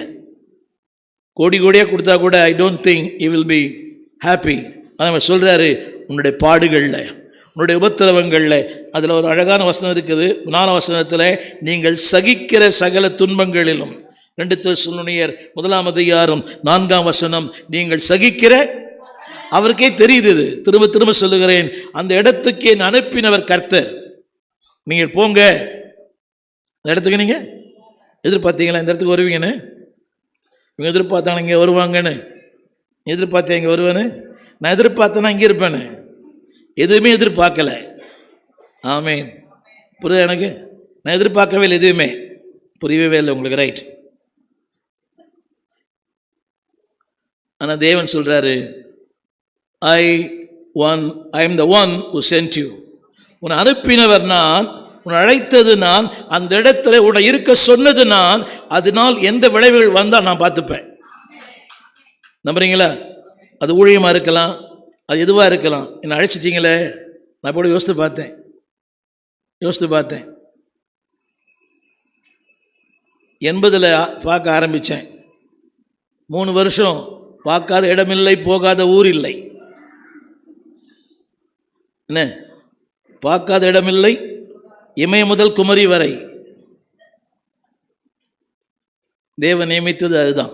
கோடியாக கொடுத்தா கூட I don't think he will be happy. ஆனால் சொல்கிறாரு, உன்னுடைய பாடுகளில், உன்னுடைய உபத்திரவங்களில். அதில் ஒரு அழகான வசனம் இருக்குது, 4ஆம் வசனத்தில், நீங்கள் சகிக்கிற சகல துன்பங்களிலும். 2 தெசலோனியர் 1ஆம் அதிகாரம் 4ஆம் வசனம், நீங்கள் சகிக்கிற. அவருக்கே தெரியுது, இது திரும்ப திரும்ப சொல்லுகிறேன், அந்த இடத்துக்கு என் அனுப்பினவர் கர்த்தர். நீங்கள் போங்க, இந்த இடத்துக்கு நீங்கள் எதிர்பார்த்தீங்களா? இந்த இடத்துக்கு வருவீங்கன்னு இவங்க எதிர்பார்த்தாங்க, இங்கே வருவாங்கன்னு எதிர்பார்த்தேன், இங்கே வருவேன்னு. நான் எதிர்பார்த்தேன்னா இங்கே இருப்பேன்னு, எதுவுமே எதிர்பார்க்கல. ஆமேன். புரியுது எனக்கு? நான் எதிர்பார்க்கவே இல்லை, எதுவுமே புரியவே இல்லை உங்களுக்கு. ரைட். ஆனால் தேவன் சொல்றாரு, I am the one who sent you. உன்னை அனுப்பினவர் நான், உன்னை அழைத்தது நான், அந்த இடத்துல உன்னை இருக்க சொன்னது நான். அதனால் எந்த விளைவுகள் வந்தால் நான் பார்த்துப்பேன். நம்புறீங்களா? அது ஊழியமாக இருக்கலாம், அது எதுவாக இருக்கலாம். என்னை அழைச்சிட்டிங்களே, நான் கூட யோசித்து பார்த்தேன். 80 பார்க்க ஆரம்பித்தேன். 3 வருஷம் பார்க்காத இடமில்லை, போகாத ஊர் இல்லை. என்ன, பார்க்காத இடமில்லை, இமய முதல் குமரி வரை தேவன் நியமித்தது அதுதான்.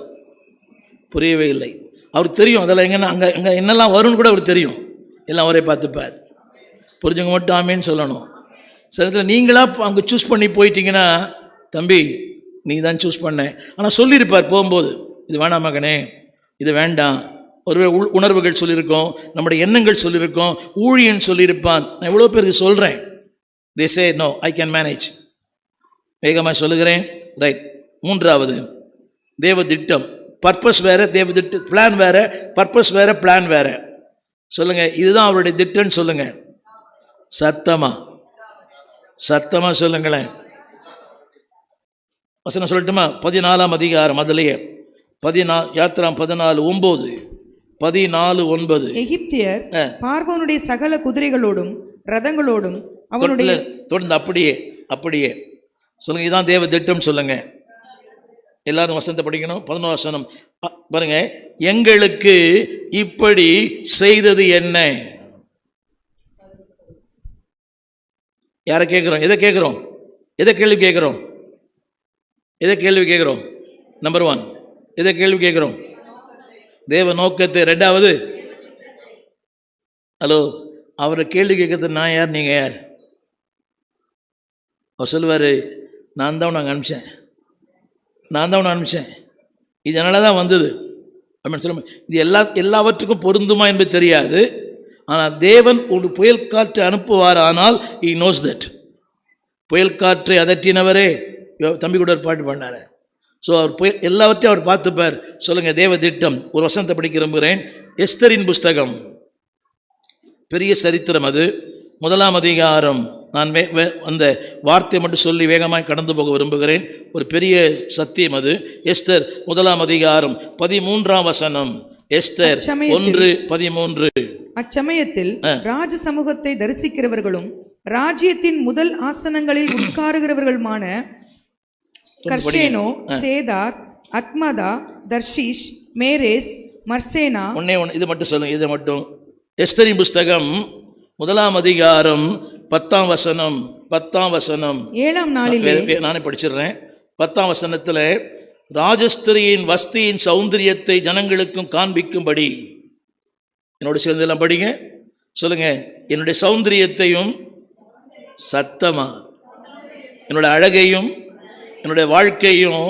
புரியவே இல்லை. அவருக்கு தெரியும் அதெல்லாம் எங்கன்னா அங்கே என்னெல்லாம் வரும்னு கூட அவருக்கு தெரியும். எல்லாம் அவரே பார்த்துப்பார். புரிஞ்சுங்க மட்டும் ஆமேன்னு சொல்லணும். சில இடத்துல நீங்களாக அங்கே சூஸ் பண்ணி போயிட்டீங்கன்னா, தம்பி நீ தான் சூஸ் பண்ண. ஆனால் சொல்லியிருப்பார் போகும்போது, இது வேணாம் மகனே, இது வேண்டாம். ஒருவேளை உணர்வுகள் சொல்லியிருக்கோம், நம்முடைய எண்ணங்கள் சொல்லியிருக்கோம், ஊழியன் சொல்லியிருப்பான். நான் எவ்வளோ பேருக்கு சொல்கிறேன், they say no, I can manage. வேகமாக சொல்லுகிறேன். ரைட். 3வது, தேவ திட்டம். பர்பஸ் வேற, தேவ திட்டம். பிளான் வேற, பர்பஸ் வேற, பிளான் வேற. சொல்லுங்க, இதுதான் அவருடைய திட்டம்னு சொல்லுங்க. சத்தமா சொல்லுங்களேன். வசனம் சொல்லட்டுமா? 14ஆம் அதிகாரம், அதிலேயே யாத்திராம் 14:9. எகிப்தியர் பார்வோனுடைய சகல குதிரைகளோடும் ரதங்களோடும் அவனுடைய தொடர்ந்து அப்படியே சொல்லுங்க. இதுதான் தேவ திட்டம் சொல்லுங்க. எல்லாரும் வசனத்தை படிக்கணும். 11 வசனம் பாருங்க. எங்களுக்கு இப்படி செய்தது என்ன? யாரை கேட்குறோம்? எதை கேட்குறோம்? எதை கேள்வி கேட்குறோம்? எதை கேள்வி கேட்குறோம்? நம்பர் 1 எதை கேள்வி கேட்குறோம்? தேவ நோக்கத்தை. 2வது, ஹலோ, அவரை கேள்வி கேட்கறது நான் யார், நீங்கள் யார்? அவர் சொல்லுவார், நான் தான் உனக்கு அனுப்பிச்சேன், நான் தான் உன்னை அனுப்பிச்சேன், இது என்னால் தான் வந்தது அப்படின்னு சொல்ல. இது எல்லாவற்றுக்கும் பொருந்துமா என்பது தெரியாது. ஆனால் தேவன் ஒரு புயல் காற்றை அனுப்புவார். ஆனால் he knows that. புயல் காற்றை அதட்டினவரே தம்பி கூட ஒரு பாட்டு பண்ணார். ஸோ அவர் எல்லாவற்றையும் அவர் பார்த்துப்பார். சொல்லுங்கள், தேவ திட்டம். ஒரு வசனத்தை படிக்க விரும்புகிறேன். எஸ்தரின் புஸ்தகம், பெரிய சரித்திரம் அது. 1ஆம் அதிகாரம். நான் அந்த வார்த்தையை மட்டும் சொல்லி வேகமாக கடந்து போக விரும்புகிறேன். ஒரு பெரிய சத்தியம் அது. எஸ்தர் 1ஆம் அதிகாரம் 13ஆம் வசனம். எஸ்தர் 1:13. அச்சமயத்தில் ராஜ சமூகத்தை தரிசிக்கிறவர்களும் ராஜ்யத்தின் முதல் ஆசனங்களில் உட்காருகிறவர்களுமான கர்ஷேனோ, சேதார், அத்மதா, தர்ஷீஷ், மேரேஸ், மர்சேனா. ஒன்னே இது மட்டும் சொல்லுங்க, இதை மட்டும். எஸ்தரின் புஸ்தகம் 1ஆம் அதிகாரம் 10ஆம் வசனம். 10ஆம் வசனம். 7ஆம் நாளிலே நானே படிச்சிடுறேன். 10ஆம் வசனத்தில், ராஜஸ்திரியின் வஸ்தியின் சௌந்தரியத்தை ஜனங்களுக்கும் காண்பிக்கும்படி. என்னோட சேர்ந்தெல்லாம் படிங்க. சொல்லுங்க, என்னுடைய சௌந்தரியத்தையும் சத்தமா, என்னோட அழகையும் என்னுடைய வாழ்க்கையும்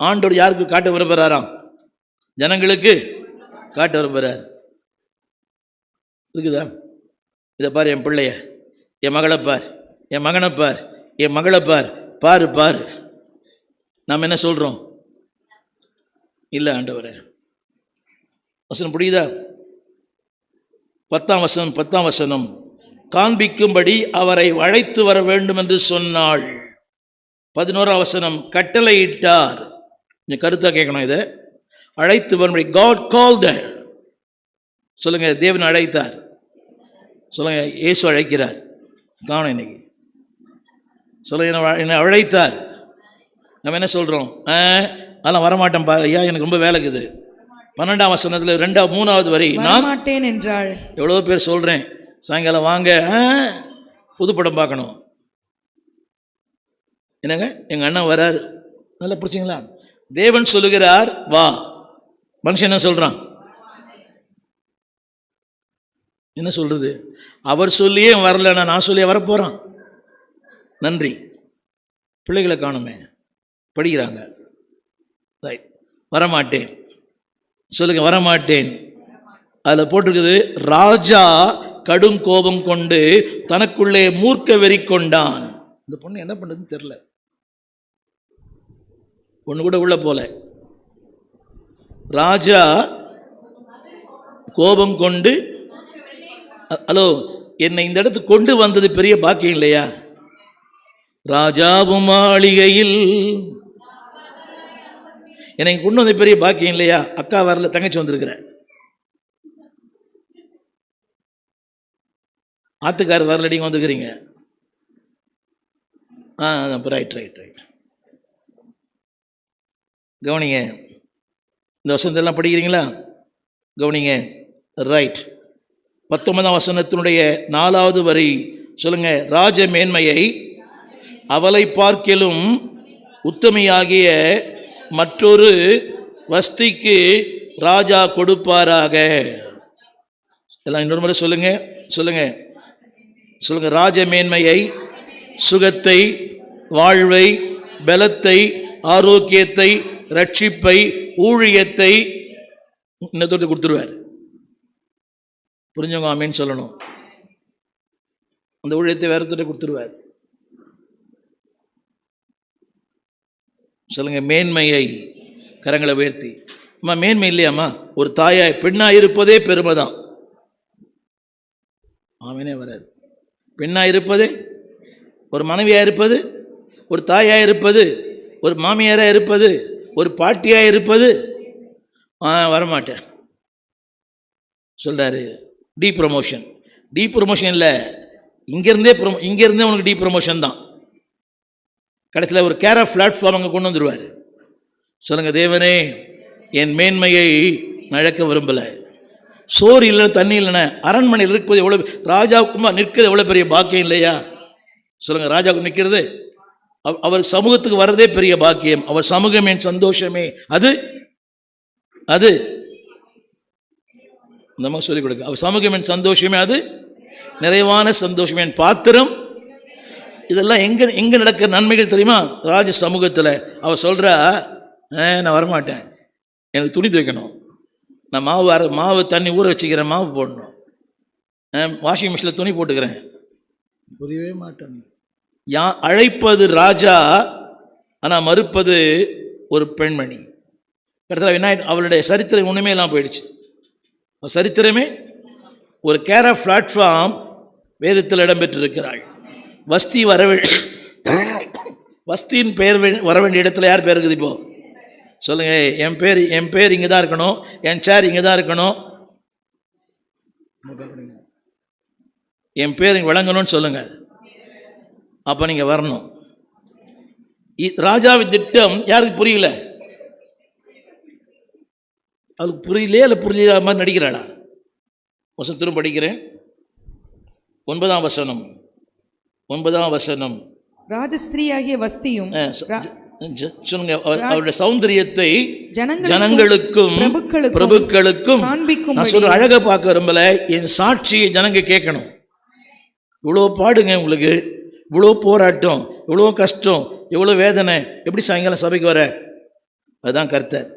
ஆண்டவர் யாருக்கு காட்ட விரும்புகிறாராம்? ஜனங்களுக்கு காட்ட விரும்புகிறார். இருக்குதா? இதை பார், என் பிள்ளைய, என் மகளை பார், என் மகனை பார், என் மகளை பார், பாரு பாரு. நாம் என்ன சொல்கிறோம்? இல்லை ஆண்டவரே. வசனம் புரியுதா? 10ஆம் வசனம். காண்பிக்கும்படி அவரை அழைத்து வர வேண்டும் என்று சொன்னாள். 11ஆம் வசனம். கட்டளையிட்டார். நீ கருத்தாக கேட்கணும். இதை அழைத்து வரும்படி God called her. சொல்லுங்க, தேவன் அழைத்தார். சொல்லுங்க, இயேசு அழைக்கிறார். காணும் இன்னைக்கு. சொல்லுங்க, என்னை அழைத்தார். நம்ம என்ன சொல்கிறோம்? அதெல்லாம் வரமாட்டேன் ஐயா, எனக்கு ரொம்ப வேலை இருக்குது. 12ஆம் வசனத்தில் 3வது வரி, நான் மாட்டேன் என்றாள். எவ்வளோ பேர் சொல்கிறேன், சாயங்காலம் வாங்க, புதுப்படம் பார்க்கணும். என்னங்க, எங்கள் அண்ணன் வரார். நல்லா பிடிச்சிங்களா? தேவன் சொல்லுகிறார் வா. மனுஷன் என்ன சொல்கிறான்? என்ன சொல்கிறது? அவர் சொல்லியே வரலன்னா நான் சொல்லியே வரப்போகிறான். நன்றி. பிள்ளைகளை காணுமே, படிக்கிறாங்க. ரைட். வரமாட்டேன். சொல்லுங்க, வரமாட்டேன். அதில் போட்டிருக்குது, ராஜா கடும் கோபம் கொண்டு தனக்குள்ளே மூர்க்க வெறி கொண்டான். இந்த பொண்ணு என்ன பண்ணுறதுன்னு தெரில. ஒன்று கூட உள்ள போல. ராஜா கோபம் கொண்டு, ஹலோ, என்னை இந்த இடத்துக்கு கொண்டு வந்தது பெரிய பாக்கியம் இல்லையா? ராஜாவும் மாளிகையில் என்னை கொண்டு வந்த பெரிய பாக்கியம் இல்லையா? அக்கா வரல, தங்கச்சி வந்திருக்கிற, ஆத்துக்கார் வரல, நீங்கள் வந்துருக்கிறீங்க. Right right right. கவனிங்க, இந்த வசனத்தெல்லாம் படிக்கிறீங்களா? கவனிங்க. ரைட். 19ஆம் வசனத்தினுடைய 4வது வரி. சொல்லுங்க, ராஜ மேன்மையை அவளை பார்க்கிலும் உத்தமையாகிய மற்றொரு வஸ்திக்கு ராஜா கொடுப்பாராக. எல்லாம் இன்னொரு முறை சொல்லுங்க. சொல்லுங்க சொல்லுங்க. ராஜ மேன்மையை, சுகத்தை, வாழ்வை, பலத்தை, ஆரோக்கியத்தை, ரட்சிப்பை, ஊழியத்தை இன்னத்தோடு கொடுத்துருவார். புரிஞ்சவங்க ஆமேன்னு சொல்லணும். அந்த ஊழியத்தை வேறத்தோட கொடுத்துருவார். சொல்லுங்க, மேன்மையை. கரங்களை உயர்த்தி. அம்மா, மேன்மை இல்லையாம்மா? ஒரு தாயாய் பெண்ணாக இருப்பதே பெருமை தான். ஆமேனே வராது. பெண்ணாக இருப்பதே, ஒரு மனைவியாக இருப்பது, ஒரு தாயாக இருப்பது, ஒரு மாமியாராக இருப்பது, ஒரு பாட்டியாக இருப்பது, வரமாட்டேன் சொல்கிறாரு. D promotion. டி ப்ரமோஷன் இல்லை, இங்கேருந்தே உனக்கு டி ப்ரமோஷன் தான். கடைசியில் ஒரு கேர் ஆஃப் பிளாட்ஃபார்ம் அங்கே கொண்டு வந்துடுவார். சொல்லுங்க, தேவனே என் மேன்மையை இழக்க விரும்பல. சோறு இல்லை, தண்ணி இல்லைண்ணே, அரண்மனையில் இருப்பது எவ்வளோ, ராஜாவுக்குமா நிற்கிறது எவ்வளோ பெரிய பாக்கியம் இல்லையா? சொல்லுங்க, ராஜாவுக்கு நிற்கிறது, அவர் சமூகத்துக்கு வர்றதே பெரிய பாக்கியம். அவர் சமூகம் என் சந்தோஷமே. அது அது நம்ம சொல்லிக் கொடுக்க, அவர் சமூகம் என் சந்தோஷமே, அது நிறைவான சந்தோஷமே, என் பாத்திரம். இதெல்லாம் எங்க நடக்கிற நன்மைகள் தெரியுமா? ராஜ சமூகத்தில். அவர் சொல்றா, நான் வரமாட்டேன், எனக்கு துணி துவைக்கணும், நான் மாவு தண்ணி ஊற வச்சுக்கிறேன், மாவு போடணும், வாஷிங் மிஷினில் துணி போட்டுக்கிறேன். புரியவே மாட்டேன். அழைப்பது ராஜா, ஆனால் மறுப்பது ஒரு பெண்மணி. கடைசியில் என்ன, அவளுடைய சரித்திரம் ஒன்றுமே எல்லாம் போயிடுச்சு. சரித்திரமே ஒரு கேர் ஆஃப் பிளாட்ஃபார்ம் வேதத்தில் இடம்பெற்றிருக்கிறாள். வஸ்தி வஸ்தியின் பெயர் வர வேண்டிய இடத்துல யார் பேர் இருக்குது இப்போ? சொல்லுங்க, என் பேர் இங்கே தான் இருக்கணும், என் சேர் இங்கே தான் இருக்கணும், என் பேர் இங்கே விளங்கணும்னு சொல்லுங்க. அப்போ நீங்கள் வரணும். ராஜாவின் திட்டம் யாருக்கு புரியல? அவளுக்கு புரியலையே, இல்லை புரியல மாதிரி நடிக்கிறாளா? வசனம் படிக்கிறேன், 9ஆம் வசனம். ராஜஸ்திரீயாகிய வஸ்தியும் சொல்லுங்க, அவருடைய சௌந்தரியத்தை ஜனங்களுக்கும் பிரபுக்களுக்கும் நான் சொல்ற அழகை பார்க்க விரும்பல, என் சாட்சியை ஜனங்க கேட்கணும். இவ்வளோ பாடுங்க உங்களுக்கு, இவ்வளோ போராட்டம், இவ்வளோ கஷ்டம், எவ்வளோ வேதனை, எப்படி சாயங்காலம் சபைக்கு வர? அதுதான் கர்த்தர்.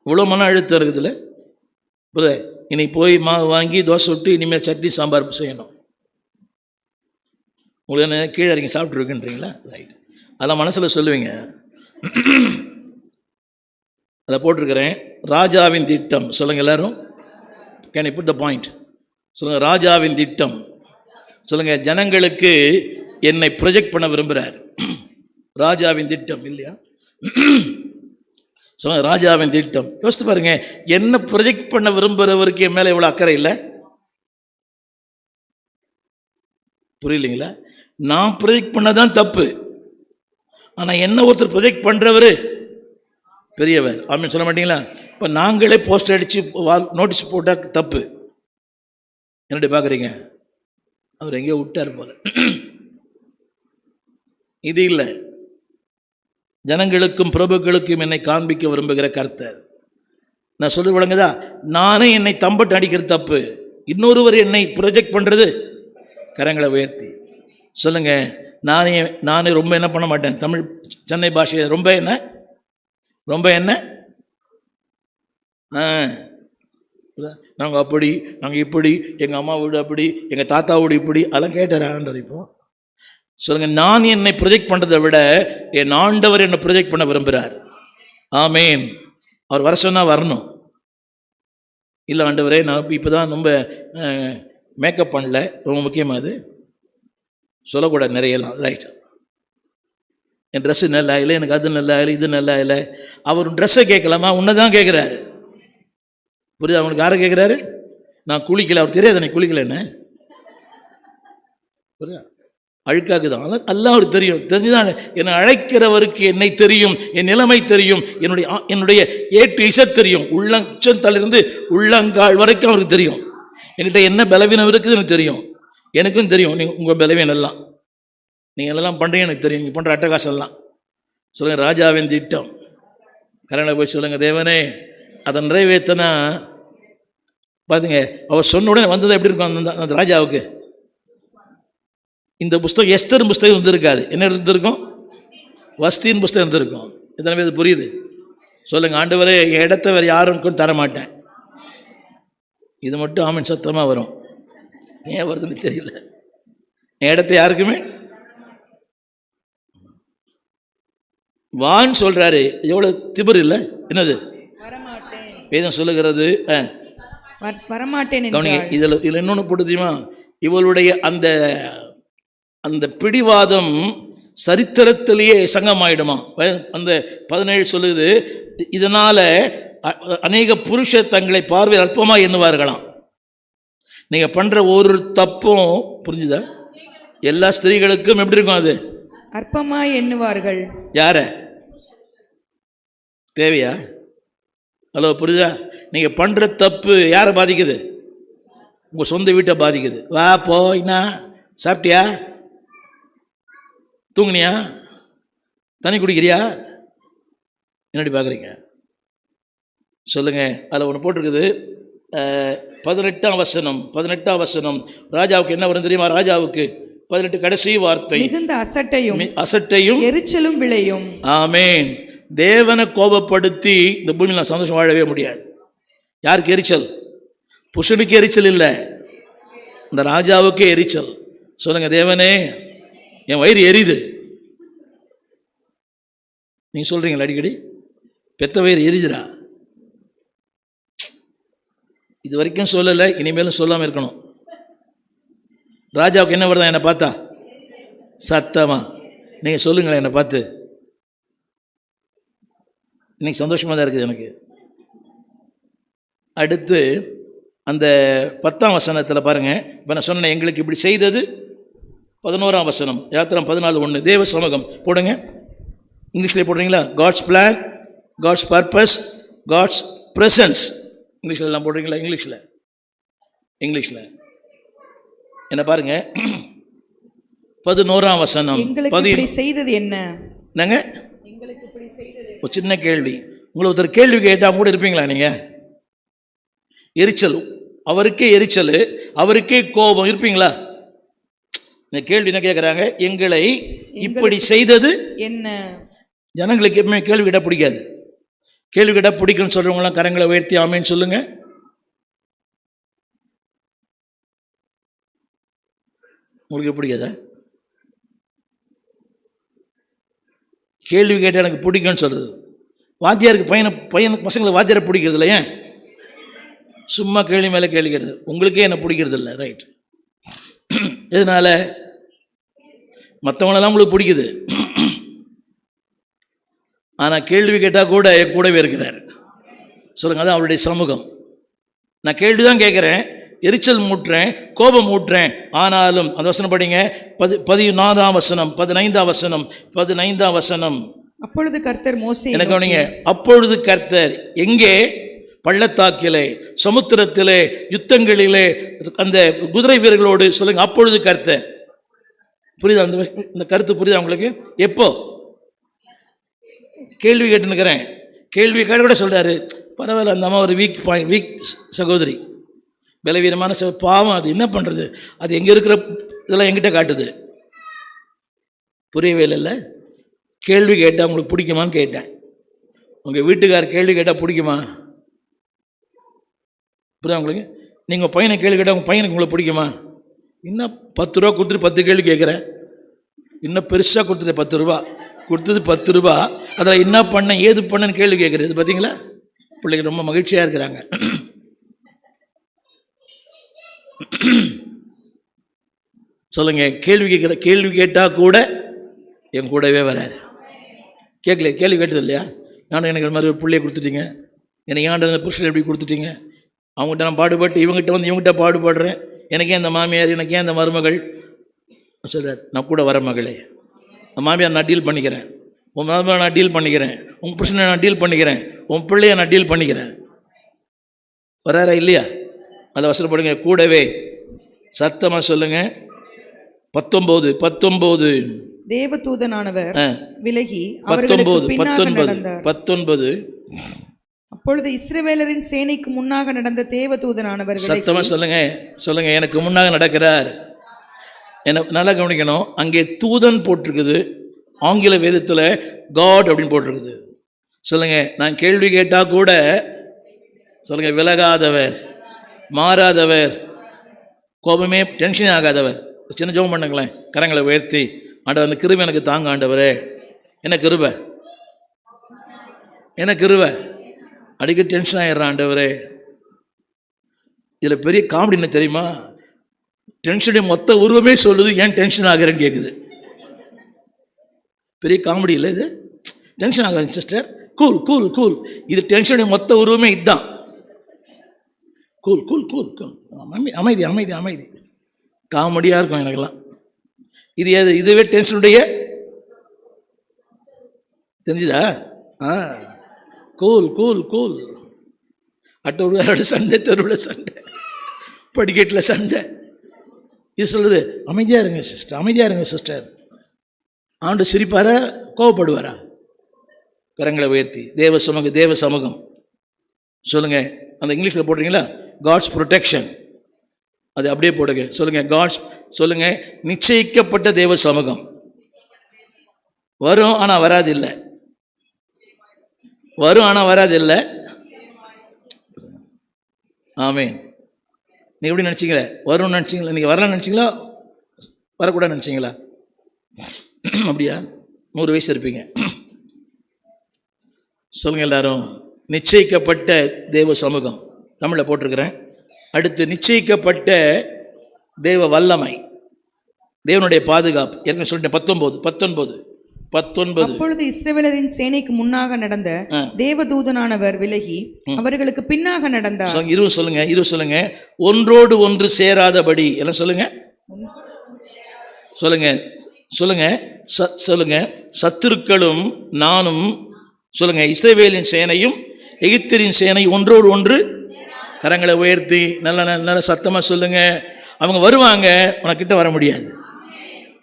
இவ்வளோ மன அழுத்தம் இருக்குதுல்ல, இன்னைக்கு போய் மாவு வாங்கி தோசை விட்டு இனிமேல் சட்னி சாம்பார் செய்யணும். உங்களுக்கு கீழே இறங்கி சாப்பிட்ருக்குன்றீங்களா? ரைட், அதெல்லாம் மனசில் சொல்லுவீங்க. அதில் போட்டிருக்கிறேன், ராஜாவின் திட்டம். சொல்லுங்கள் எல்லாரும், can you put the point? சொல்லுங்கள், ராஜாவின் திட்டம். சொல்லுங்கள், ஜனங்களுக்கு என்னை ப்ரொஜெக்ட் பண்ண விரும்புகிறார். ராஜாவின் திட்டம் இல்லையா? சொல்லுங்கள், ராஜாவின் திட்டம். யோசித்து பாருங்க, என்ன ப்ரொஜெக்ட் பண்ண விரும்புகிறவருக்கு என் மேலே எவ்வளோ அக்கறை இல்லை? புரியலைங்களா? நான் ப்ரொஜெக்ட் பண்ணதான் தப்பு, ஆனால் என்ன ஒருத்தர் ப்ரொஜெக்ட் பண்ணுறவர் பெரியவர். ஆமாம் சொல்ல மாட்டீங்களா? இப்போ நாங்களே போஸ்டர் அடித்து நோட்டீஸ் போட்டால் தப்பு. என்னடி பார்க்குறீங்க? அவர் எங்கேயோ விட்டார் போல. இது இல்லை, ஜனங்களுக்கும் பிரபுக்களுக்கும் என்னை காண்பிக்க விரும்புகிற கர்த்தர். நான் சொல்ல விளங்குதா? நானே என்னை தம்பட்டு அடிக்கிற தப்பு, இன்னொருவர் என்னை ப்ரொஜெக்ட் பண்ணுறது. கரங்களை உயர்த்தி சொல்லுங்க, நானே ரொம்ப என்ன பண்ண மாட்டேன். தமிழ் சென்னை பாஷையை ரொம்ப என்ன நாங்கள் அப்படி, நாங்கள் இப்படி, எங்கள் அம்மா வீடு அப்படி, எங்கள் தாத்தா வீடு இப்படி, அதெல்லாம் கேட்டார். இப்போ சொல்லுங்க, நான் என்னை ப்ரொஜெக்ட் பண்ணுறதை விட என் ஆண்டவர் என்னை ப்ரொஜெக்ட் பண்ண விரும்புகிறார். ஆமேன். அவர் வர சொன்னால் வரணும். இல்லை ஆண்டவரே, நான் இப்போ தான் ரொம்ப மேக்கப் பண்ணல, ரொம்ப முக்கியமாக அது சொல்லக்கூடாது நிறையலாம். ரைட், என் ட்ரெஸ்ஸு நல்லா இல்லை, எனக்கு அது நல்லா இல்லை, இது நல்லா இல்லை. அவர் ட்ரெஸ்ஸை கேட்கலாமா? உன்னை தான் கேட்குறாரு. புரியுது? அவனுக்கு யாரை கேட்குறாரு? நான் குளிக்கல, அவர் தெரியாது எனக்கு குளிக்கல என்ன. புரியுதா? அழுக்காக்குதான் எல்லாம் அவருக்கு தெரியும். தெரிஞ்சுதான் என்னை அழைக்கிறவருக்கு என்னை தெரியும், என் நிலைமை தெரியும், என்னுடைய ஏட்டு இசை தெரியும், உள்ளச்சத்திலிருந்து உள்ளங்கால் வரைக்கும் அவருக்கு தெரியும். என்கிட்ட என்ன பலவீனம் இருக்குது எனக்கு தெரியும், எனக்கும் தெரியும். நீங்கள் உங்கள் பலவீனம் எல்லாம் நீங்கள் எல்லாம் பண்ணுறீங்க எனக்கு தெரியும், நீங்கள் பண்ணுற அட்டகாசம் எல்லாம். சொல்லுங்கள், ராஜாவின் திட்டம். கரங்களை போய் சொல்லுங்கள், தேவனே அதை நிறைவேற்றினா பார்த்துங்க. அவர் சொன்ன உடனே வந்தது எப்படி இருக்கும் அந்த ராஜாவுக்கு? இந்த புஸ்தகம் எஸ்தர் புஸ்தகம் இருந்திருக்காது. என்ன இருந்திருக்கும்? வஸ்தியின் புஸ்தகம் இருந்திருக்கும். எத்தனை பேர் புரியுது? சொல்லுங்கள், ஆண்டவரே என் இடத்த வேறு யாருக்கும் தரமாட்டேன். இது மட்டும் ஆமன் சத்தமாக வரும். ஏன் வருதுன்னு தெரியல. என் இடத்த யாருக்குமே வான்னு சொல்கிறாரு. எவ்வளோ திமிர் இல்லை? என்னது வேதம் சொல்லுகிறது? வரமாட்டேன். இதில் இன்னொன்று போட்டு தெரியுமா? இவளுடைய அந்த பிடிவாதம் சரித்திரத்திலேயே சங்கமாயிடுமா? அந்த 17 சொல்லுது, இதனால அநேக புருஷர் தங்களை பார்வையில் அற்பமாக எண்ணுவார்களாம். நீங்க பண்ற ஒரு தப்பும், புரிஞ்சுதா, எல்லா ஸ்திரீகளுக்கும் எப்படி இருக்கும்? அது அற்பமாய் எண்ணுவார்கள். யார? தேவையா? ஹலோ, புரியுதா? நீங்கள் பண்ணுற தப்பு யாரை பாதிக்குது? உங்கள் சொந்த வீட்டை பாதிக்குது. வா போ, என்ன சாப்பிட்டியா, தூங்குனியா, தண்ணி குடிக்கிறியா, என்னடி பார்க்குறீங்க சொல்லுங்கள். அதில் ஒன்று போட்டிருக்குது, 18ஆம் வசனம். ராஜாவுக்கு என்ன வரும் தெரியுமா? ராஜாவுக்கு 18 கடைசி வார்த்தை, மிகுந்த அசட்டையும் எரிச்சலும் விளையும். ஆமேன். தேவனை கோபப்படுத்தி இந்த பூமியில் நான் சந்தோஷம் வாழவே முடியாது. யாருக்கு எரிச்சல்? புருஷனுக்கு எரிச்சல் இல்லை, இந்த ராஜாவுக்கே எரிச்சல். சொல்லுங்க, தேவனே என் வயிறு எரியுது. நீங்க சொல்றீங்களா அடிக்கடி, பெத்த வயிறு எரியுதுடா? இது வரைக்கும் சொல்லலை, இனிமேலும் சொல்லாமல் இருக்கணும். ராஜாவுக்கு என்ன வருதா என்னை பார்த்தா? சத்தமா நீங்க சொல்லுங்களேன் என்னை பார்த்து. இன்னைக்கு சந்தோஷமாக தான் இருக்குது எனக்கு. அடுத்து அந்த 10ஆம் வசனத்தில் பாருங்கள். இப்போ நான் சொன்னேன் எங்களுக்கு இப்படி செய்தது. 11ஆம் வசனம், யாத்திரம் 14:1, தேவ சமூகம் போடுங்க. இங்கிலீஷில் போடுறீங்களா? God's plan, God's purpose, God's presence. இங்கிலீஷில் எல்லாம் போடுறீங்களா? இங்கிலீஷில் என்ன பாருங்க. 11ஆம் வசனம். செய்தது என்ன? என்னங்க? ஒரு சின்ன கேள்வி. உங்களை ஒருத்தர் கேள்வி கேட்டால் கூட இருப்பீங்களா நீங்கள்? எரிச்சல், அவருக்கே எரிச்சல், அவருக்கே கோபம், இருப்பீங்களா? இந்த கேள்வி என்ன கேட்குறாங்க? எங்களை இப்படி செய்தது என்ன? ஜனங்களுக்கு எப்பவுமே கேள்வி கேட்டால் பிடிக்காது. கேள்வி கேட்டால் பிடிக்கும்னு சொல்றவங்களாம் கரங்களை உயர்த்தி ஆமேன்னு சொல்லுங்க. உங்களுக்கு பிடிக்காதா? கேள்வி கேட்டால் எனக்கு பிடிக்கும்னு சொல்றது. வாத்தியாருக்கு பையனுக்கு பசங்களுக்கு வாத்தியாரை பிடிக்கிறது இல்லை. ஏன்? சும்மா கேள்வி மேலே கேள்வி கேட்டது. உங்களுக்கே என்ன பிடிக்கிறது இல்லை, ரைட்? இதனால மற்றவங்களெல்லாம் உங்களுக்கு பிடிக்குது, ஆனால் கேள்வி கேட்டால் கூட என் கூடவே இருக்கிறார். சொல்லுங்க, அதான் அவருடைய சமூகம். நான் கேள்வி தான் கேட்குறேன், எரிச்சல் மூட்டுறேன், கோபம் மூட்டுறேன், ஆனாலும் அந்த வசனம் படிங்க. 14ஆம் வசனம், 15ஆம் வசனம். அப்பொழுது கர்த்தர் மோசேயை எனக்கு கவனிங்க. அப்பொழுது கர்த்தர் எங்கே? பள்ளத்தாக்கிலே, சமுத்திரத்திலே, யுத்தங்களிலே, அந்த குதிரை வீரர்களோடு. சொல்லுங்க, அப்பொழுது கர்த்தர். புரியுதா? அந்த கருத்து புரியுதா உங்களுக்கு? எப்போ? கேள்வி கேட்டுனுக்கிறேன், கேள்வி கேட்ட கூட சொல்றாரு, பரவாயில்ல, அந்த அம்மா ஒரு வீக் சகோதரி, பலவீனமான பாவம், அது என்ன பண்ணுறது, அது எங்கே இருக்கிற இதெல்லாம் எங்கிட்ட காட்டுது. புரியவே இல்லை. கேள்வி கேட்டால் உங்களுக்கு பிடிக்குமான்னு கேட்டேன். உங்கள் வீட்டுக்கார் கேள்வி கேட்டால் பிடிக்குமா? புரியுதா உங்களுக்கு? நீங்கள் பையனை கேள்வி கேட்டால் உங்கள் பையனுக்கு உங்களுக்கு பிடிக்குமா? இன்னும் 10 ரூபா கொடுத்துட்டு 10 கேள்வி கேட்குறேன். இன்னும் பெருசாக கொடுத்துட்டு 10 ரூபா கொடுத்தது 10 ரூபா, அதில் என்ன பண்ண ஏது பண்ணன்னு கேள்வி கேட்குறது. பார்த்தீங்களா? பிள்ளைங்க ரொம்ப மகிழ்ச்சியாக இருக்கிறாங்க. சொல்லுங்க, கேள்வி கேட்டால் கூட என் கூடவே வராரு. கேள்வி கேட்டது இல்லையா? நான் எனக்கு இந்த மாதிரி ஒரு பிள்ளையை கொடுத்துட்டீங்க, எனக்கு ஏன்டா புருஷன் எப்படி கொடுத்துட்டீங்க, அவங்ககிட்ட நான் பாடுபட்டு இவங்ககிட்ட வந்து இவங்ககிட்ட பாடுபடுறேன், எனக்கே இந்த மாமியார், எனக்கே இந்த மருமகள் சொல்கிறார். நான் கூட வர மகளே, அந்த மாமியார் நான் டீல் பண்ணிக்கிறேன், உன் மருமகளை நான் டீல் பண்ணிக்கிறேன், உன் புருஷனை நான் டீல் பண்ணிக்கிறேன், உன் பிள்ளையை நான் டீல் பண்ணிக்கிறேன். வராரா இல்லையா? அதை வசனப்படுங்க. கூடவே சத்தமாக சொல்லுங்க. 19 தேவதூதனானவர் விலகி அவர்களுக்கு பின்னாக நடந்தார். 19 அப்பொழுது இஸ்ரவேலரின் சேனைக்கு முன்னாக நடந்த தேவதூதனானவர் சத்தமா சொல்லுங்க, எனக்கு முன்னாக நடக்கிறார். என்ன நல்லா கவனிக்கணும். அங்கே தூதன் போட்டிருக்குது, ஆங்கில வேதத்தில் காட் அப்படின்னு போட்டிருக்குது. சொல்லுங்க, நான் கேள்வி கேட்டால் கூட சொல்லுங்க, விலகாதவர், மாறாதவர், கோபமே டென்ஷன் ஆகாதவர். சின்ன ஜெபம் பண்ணுங்களேன், கரங்களை உயர்த்தி. ஆண்டவர், அந்த கிருபை எனக்கு தாங்க ஆண்டவரே, என்ன கிருபை, அடிக்கடி டென்ஷன் ஆகிடுறான் ஆண்டவரே. இதில் பெரிய காமெடி என்ன தெரியுமா? டென்ஷனுடைய மொத்த உருவமே சொல்லுது ஏன் டென்ஷன் ஆகிறேன்னு கேட்குது. பெரிய காமெடி இல்லை இது? டென்ஷன் ஆகாது சிஸ்டர், கூல் கூல் கூல். இது டென்ஷனுடைய மொத்த உருவமே இதுதான். கூல் கூல் கூல் கூல், அமைதி அமைதி அமைதி. காமெடியாக இருக்கும் எனக்கெல்லாம். இதுவே டென்ஷனுடைய தெரிஞ்சுதா? Cool cool cool. அடுத்த சண்டை, தெருவில் சண்டை, படிக்கட்டில் சண்டை. இது சொல்லுது அமைதியாக இருங்க சிஸ்டர், அமைதியாக இருங்க சிஸ்டர். ஆண்டு சிரிப்பாரா கோவப்படுவாரா? கரங்களை உயர்த்தி தேவ சமூகம் சொல்லுங்க. அந்த இங்கிலீஷில் போடுறீங்களா? காட்ஸ் ப்ரொடெக்ஷன், அது அப்படியே போடுங்க. சொல்லுங்க காட்ஸ், சொல்லுங்க நிச்சயிக்கப்பட்ட தேவ சமூகம். வரும் ஆனால் வராதில்லை, வரும் ஆனால் வராதில்லை. ஆமேன். நீங்கள் எப்படி நினச்சிங்களே? வரும்னு நினச்சிங்களா? நீங்கள் வரலான்னு நினச்சிங்களா? வரக்கூடாதுன்னு நினச்சிங்களா? அப்படியா? 100 வயசு இருப்பீங்க. சொல்லுங்கள் எல்லாரும். நிச்சயிக்கப்பட்ட தேவ சமூகம் தமிழில் போட்டிருக்கிறேன். அடுத்து நிச்சயிக்கப்பட்ட தேவ வல்லமை, தேவனுடைய பாதுகாப்பு. ஏற்கனவே சொல்லிட்டேன். 19. அப்பொழுது இஸ்ரவேலரின் சேனைக்கு முன்னாக நடந்த தேவதூதனானவர் விலகி அவர்களுக்கு பின்னாக நடந்தார். சொல்லுங்க. ஒன்றோடு ஒன்று சேராதபடி எல்லாம் சொல்லுங்க. சொல்லுங்க. சத்துருக்களும் நானும், சொல்லுங்க இஸ்ரவேலின் சேனையும் எகிப்தியரின் சேனை ஒன்றோடு ஒன்று. கரங்களை உயர்த்தி நல்ல சத்தமா சொல்லுங்க. அவங்க வருவாங்க, உனக்கு கிட்ட வர முடியாது.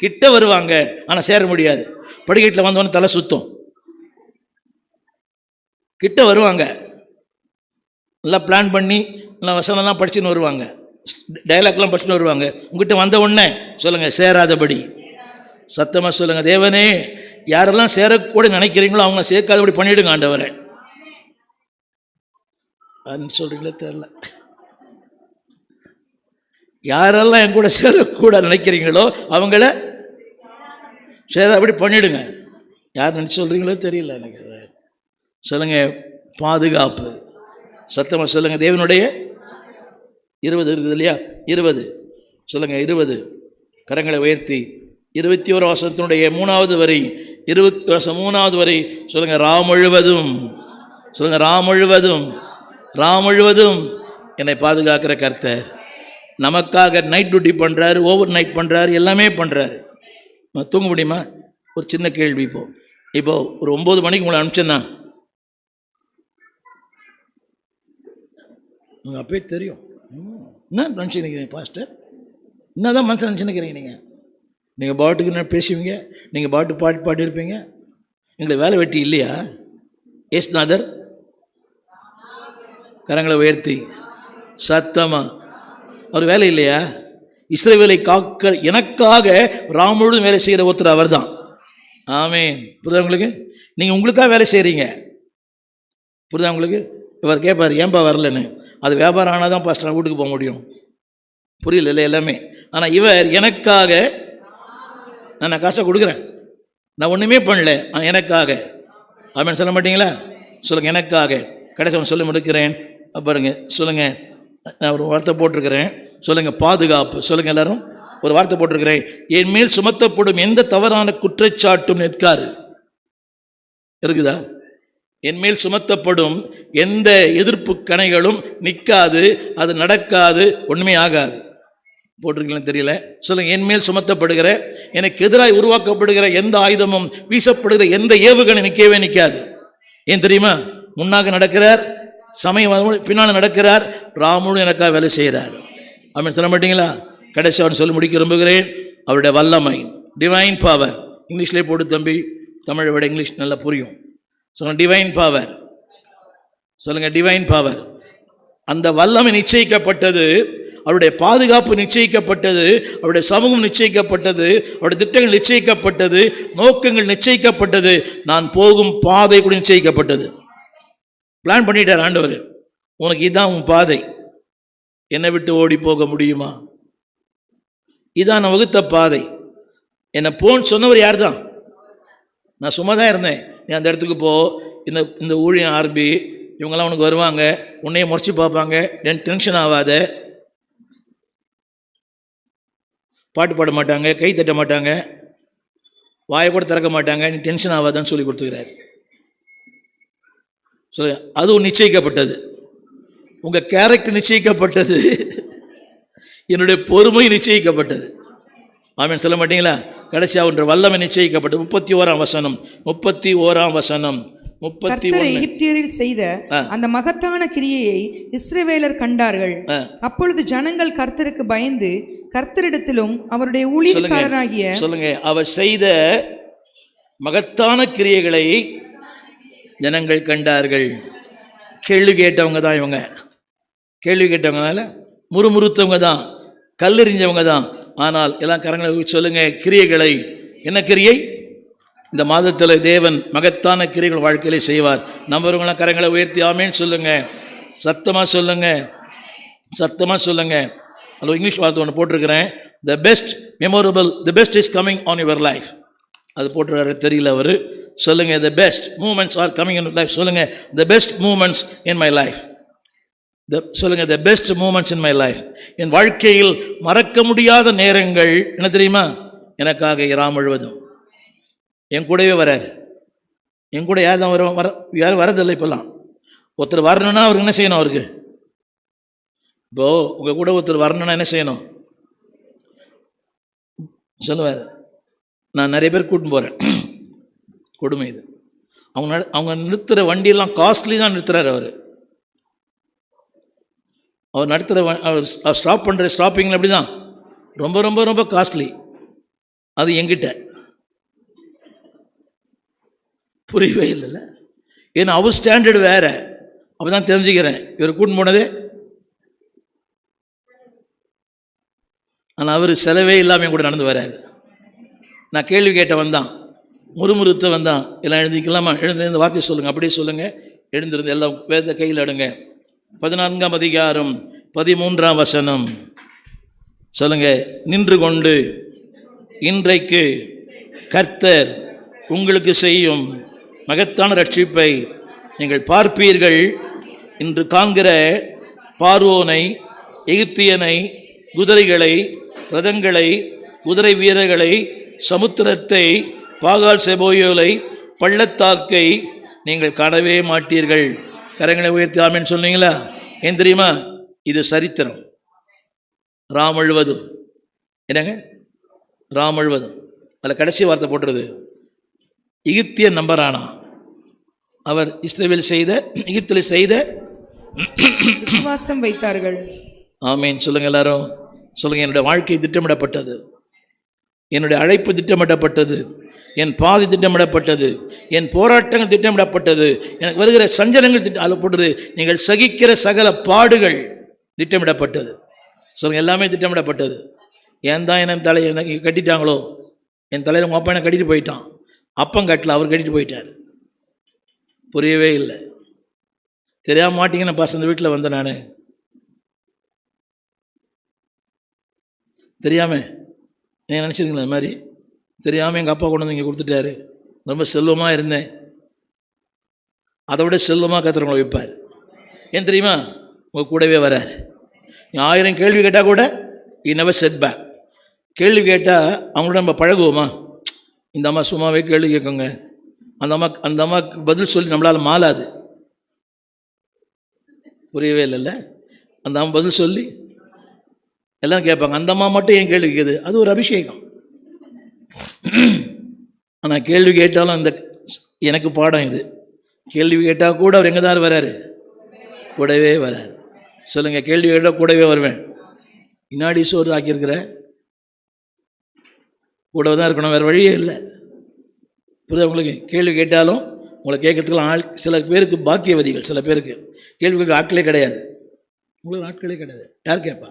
கிட்ட வருவாங்க ஆனால் சேர முடியாது. படிக்கட்டில் வந்தவொன்னு தலை சுத்தம். கிட்ட வருவாங்க, நல்லா பிளான் பண்ணி நல்லா வசனம்லாம் படிச்சுன்னு வருவாங்க, டைலாக்லாம் படிச்சுன்னு வருவாங்க. உங்ககிட்ட வந்த உடனே சொல்லுங்க சேராதபடி. சத்தமாக சொல்லுங்க. தேவனே, யாரெல்லாம் சேரக்கூட நினைக்கிறீங்களோ அவங்க சேர்க்காதபடி பண்ணிவிடுங்க ஆண்டவரே. சொல்றீங்களே தெரியல. யாரெல்லாம் என் கூட சேரக்கூட நினைக்கிறீங்களோ அவங்கள சேராதபடி பண்ணிடுங்க. யார் நினச்சி சொல்றீங்களோ தெரியல எனக்கு. சொல்லுங்க பாதுகாப்பு. சத்தமாக சொல்லுங்க. தேவனுடைய 20 இருக்குது இல்லையா? 20 சொல்லுங்க. 20 கரங்களை உயர்த்தி 21 வசனத்தினுடைய 3வது வரி, 20 வருஷம் 3வது வரி சொல்லுங்க. முழுவதும் சொல்லுங்க. முழுவதும் என்னை பாதுகாக்கிற கர்த்தர் நமக்காக நைட் டியூட்டி பண்ணுறாரு, ஓவர் நைட் பண்ணுறாரு, எல்லாமே பண்ணுறாரு. தூங்க முடியுமா? ஒரு சின்ன கேள்வி. இப்போ ஒரு 9 மணிக்கு உங்களை அனுப்பிச்சேன்னா உங்களுக்கு அப்பயே தெரியும். என்ன நினச்சிக்கிறீங்க பாஸ்டர்? என்ன தான் மனசில் நினச்சிக்கிறீங்க? நீங்கள் பாட்டுக்கு என்ன பேசுவீங்க, நீங்கள் பாட்டு பாடியிருப்பீங்க. எங்களுக்கு வேலை வெட்டி இல்லையா? எஸ் நாதர் கரங்களை உயர்த்தி சத்தமா. அவர் வேலை இல்லையா? இஸ்ரவேலை காக்க எனக்காக முழுவதும் வேலை செய்கிற ஒருத்தர் அவர் தான். ஆமென். புரியுதா உங்களுக்கு? நீங்கள் உங்களுக்காக வேலை செய்கிறீங்க. புரியுதா உங்களுக்கு? இவர் கேட்பார் ஏன்பா வரலன்னு. அது வியாபாரம் ஆனால் தான் பாஸ்டர் வீட்டுக்கு போக முடியும். புரியல இல்லை எல்லாமே. ஆனால் இவர் எனக்காக, நான் காசை கொடுக்குறேன், நான் ஒன்றுமே பண்ணல, எனக்காக. ஆமென் சொல்ல மாட்டீங்களா? சொல்லுங்கள் எனக்காக. கடைசி சொல்லி முடிக்கிறேன் பாருங்க. சொல்லுங்கள். நான் ஒரு வார்த்தை போட்டிருக்கிறேன். சொல்லுங்கள் பாதுகாப்பு. சொல்லுங்கள் எல்லாரும். ஒரு வார்த்தை போட்டிருக்கிறேன். என் மேல் சுமத்தப்படும் எந்த தவறான குற்றச்சாட்டும் நிற்காது. இருக்குதா? என் மேல் சுமத்தப்படும் எந்த எதிர்ப்பு கணைகளும் நிற்காது, அது நடக்காது, ஒன்றுமே ஆகாது. போட்டிருக்கீங்களா தெரியல. சொல்லுங்கள். என் மேல் சுமத்தப்படுகிற, எனக்கு எதிராக உருவாக்கப்படுகிற எந்த ஆயுதமும், வீசப்படுகிற எந்த ஏவுகணை நிற்காது. ஏன் தெரியுமா? முன்னாக நடக்கிறார், சமயம் பின்னால் நடக்கிறார், ராமுடு எனக்காக வேலை செய்கிறார். ஆமென் சொல்ல மாட்டீங்களா? கடைசி அவன் சொல்லி முடிக்க விரும்புகிறேன். அவருடைய வல்லமை, டிவைன் பவர். இங்கிலீஷ்லேயே போட்டு தம்பி, தமிழை விட இங்கிலீஷ் நல்லா புரியும். சொல்லுங்க டிவைன் பவர். சொல்லுங்க டிவைன் பவர். அந்த வல்லமை நிச்சயிக்கப்பட்டது, அவருடைய பாதுகாப்பு நிச்சயிக்கப்பட்டது, அவருடைய சமூகம் நிச்சயிக்கப்பட்டது, அவருடைய திட்டங்கள் நிச்சயிக்கப்பட்டது, நோக்கங்கள் நிச்சயிக்கப்பட்டது, நான் போகும் பாதை கூட நிச்சயிக்கப்பட்டது. பிளான் பண்ணிட்டார் ஆண்டவர். உனக்கு இதுதான் உன் பாதை, என்னை விட்டு ஓடி போக முடியுமா? இதான் நான் வகுத்த பாதை. என்னை போன்னு சொன்னவர் யார் தான்? நான் சும்மா தான் இருந்தேன். நீ அந்த இடத்துக்கு போ, இந்த ஊழியம் ஆரம்பி, இவங்கெல்லாம் உனக்கு வருவாங்க, உன்னையே முறைச்சி பார்ப்பாங்க, டென்ஷன் ஆகாத, பாட்டு பாட மாட்டாங்க, கை தட்ட மாட்டாங்க, வாயை கூட திறக்க மாட்டாங்க, நீ டென்ஷன் ஆகாதான்னு சொல்லி கொடுத்துக்கிறார். சொல்ல அதுவும் நிச்சயிக்கப்பட்டது. உங்கள் கேரக்டர் நிச்சயிக்கப்பட்டது, என்னுடைய பொறுமை நிச்சயிக்கப்பட்டது. ஆமென் சொல்ல மாட்டீங்களா? கடைசியாக ஒன்று வல்லமை நிச்சயிக்கப்பட்டது. 31ஆம் வசனம் கர்த்தர் எகிப்தியரில் செய்த அந்த மகத்தான கிரியையை இஸ்ரவேலர் கண்டார்கள். அப்பொழுது ஜனங்கள் கர்த்தருக்கு பயந்து கர்த்தரிடத்திலும் அவருடைய ஊழியக்காரராகிய அவர் செய்த மகத்தான கிரியைகளை ஜனங்கள் கண்டார்கள். கேள்வி கேட்டவங்க தான் இவங்க. கேள்வி கேட்டவங்கனால முறுமுறுத்தவங்க தான், கல்லெறிஞ்சவங்க தான். ஆனால் எல்லாம் கரங்களை சொல்லுங்க, கிரியைகளை. என்ன கிரியை? இந்த மாதத்தில் தேவன் மகத்தான கிரியைகள் வாழ்க்கையிலே செய்வார். நம்புறவங்களாம் கரங்களை உயர்த்தி ஆமேன்னு சொல்லுங்க. சத்தமாக சொல்லுங்க, சத்தமாக சொல்லுங்க. அதில் இங்கிலீஷ் வார்த்தை ஒன்று போட்டிருக்கிறேன், the best memorable, the best is coming on your life. அது போட்டுறாரு தெரியல அவர். சொல்லுங்க, the best moments are coming in life. சொல்லுங்க, the best moments in my life. சொல்லுங்க, the best moments in my life. என் வாழ்க்கையில் மறக்க முடியாத நேரங்கள் என்ன தெரியுமா? எனக்காக இரா முழுவதும் என் கூடவே வரார். என் கூட யார் தான் வர யாரும் வரதில்லை இப்போல்லாம். ஒருத்தர் வரணும்னா அவருக்கு என்ன செய்யணும்? அவருக்கு இப்போ உங்கள் கூட ஒருத்தர் வரணும்னா என்ன செய்யணும்? சொல்லுவார், நான் நிறைய பேர் கூட்டின்னு போகிறேன். கொடுமை இது. அவங்க நிறுத்துகிற வண்டியெல்லாம் காஸ்ட்லி தான் நிறுத்துறாரு அவர். அவர் நடத்துகிற அவர் ஸ்டாப் பண்ணுற ஸ்டாப்பிங்கில் அப்படி தான் ரொம்ப ரொம்ப ரொம்ப காஸ்ட்லி. அது எங்கிட்ட புரியவே இல்லைல்ல. ஏன்னா அவர் ஸ்டாண்டர்டு வேறு. அப்போ தான் தெரிஞ்சுக்கிறேன் இவர் கூட்டின்னு போனதே. ஆனால் அவர் செலவே இல்லாமல் கூட நடந்து வராரு. நான் கேள்வி கேட்ட வந்தான், முறுமுறுத்த வந்தான். எல்லாம் எழுந்திக்கலாமா? எழுந்திருந்து வார்த்தை சொல்லுங்கள். அப்படியே சொல்லுங்கள். எழுந்திருந்து எல்லாம் வேத கையில் எடுங்க. 14ஆம் அதிகாரம் 13ஆம் வசனம் சொல்லுங்க. நின்று கொண்டு இன்றைக்கு கர்த்தர் உங்களுக்கு செய்யும் மகத்தான ரட்சிப்பை நீங்கள் பார்ப்பீர்கள். இன்று காண்கிற பார்வோனை, எகிப்தியனை, குதிரைகளை, ரதங்களை, குதிரை வீரர்களை, சமுத்திரத்தை, பாகால் செபோயோலை, பள்ளத்தாக்கை நீங்கள் காணவே மாட்டீர்கள். கரங்களை உயர்த்தி ஆமென் சொன்னீங்களா? ஏன் தெரியுமா? இது சரித்திரம். ராம் முழுவதும் என்னங்க? ராம் முழுவதும். அதில் கடைசி வார்த்தை போட்டுறது, எகிப்தியன் நம்பரானா அவர் இஸ்ரவேல் செய்த, எகிப்தில் செய்த விசுவாசம் வைத்தார்கள். ஆமேன் சொல்லுங்க எல்லாரும். சொல்லுங்க, என்னுடைய வாழ்க்கை திட்டமிடப்பட்டது, என்னுடைய அழைப்பு திட்டமிடப்பட்டது, என் பாதை திட்டமிடப்பட்டது, என் போராட்டங்கள் திட்டமிடப்பட்டது, எனக்கு வருகிற சஞ்சலங்கள் அதில் போட்டது, நீங்கள் சகிக்கிற சகல பாடுகள் திட்டமிடப்பட்டது. சொல்லுங்க, எல்லாமே திட்டமிடப்பட்டது. ஏன் தான் என்ன தலையை கட்டிட்டாங்களோ, என் தலையில் உங்கள் அப்பா என்ன கட்டிட்டு போயிட்டான். அப்பம் கட்டல, அவர் கட்டிட்டு போயிட்டார். புரியவே இல்லை. தெரியாம மாட்டீங்கன்னு பாஸ் அந்த வீட்டில் வந்தேன் நான். தெரியாமல் நீங்கள் நினச்சிருக்கீங்களா? அது மாதிரி தெரியாமல் எங்கள் அப்பா கொண்டு வந்து இங்கே கொடுத்துட்டாரு. ரொம்ப செல்வமாக இருந்தேன். அதை விட செல்வமாக கத்துறவங்களை வைப்பார். ஏன் தெரியுமா? உங்கள் கூடவே வரார். 1000 கேள்வி கேட்டால் கூட நெவர் செட் பேக். கேள்வி கேட்டால் அவங்களோட நம்ம பழகுவோமா? இந்த அம்மா சும்மாவே கேள்வி கேட்குங்க, அந்த அம்மாவுக்கு பதில் சொல்லி நம்மளால் மாளாது. புரியவே இல்லைல்ல? அந்த அம்மா பதில் சொல்லி எல்லாம் கேட்பாங்க. அந்த அம்மா மட்டும் ஏன் கேள்வி கேட்குது? அது ஒரு அபிஷேகம். ஆனால் கேள்வி கேட்டாலும் இந்த எனக்கு பாடம் இது. கேள்வி கேட்டால் கூட அவர் எங்கே தான் வராரு? கூடவே வராரு. சொல்லுங்கள், கேள்வி கேட்டால் கூடவே வருவேன். இன்னாடி சோறு ஆக்கியிருக்கிற கூட தான் இருக்கணும், வேறு வழியே இல்லை. புரியுது உங்களுக்கு? கேள்வி கேட்டாலும் உங்களை கேட்கறதுக்குலாம் ஆள், சில பேருக்கு பாக்கியவதிகள், சில பேருக்கு கேள்வி கேட்க ஆட்களே கிடையாது. உங்களுக்கு ஆட்களே கிடையாது. யார் கேட்பா?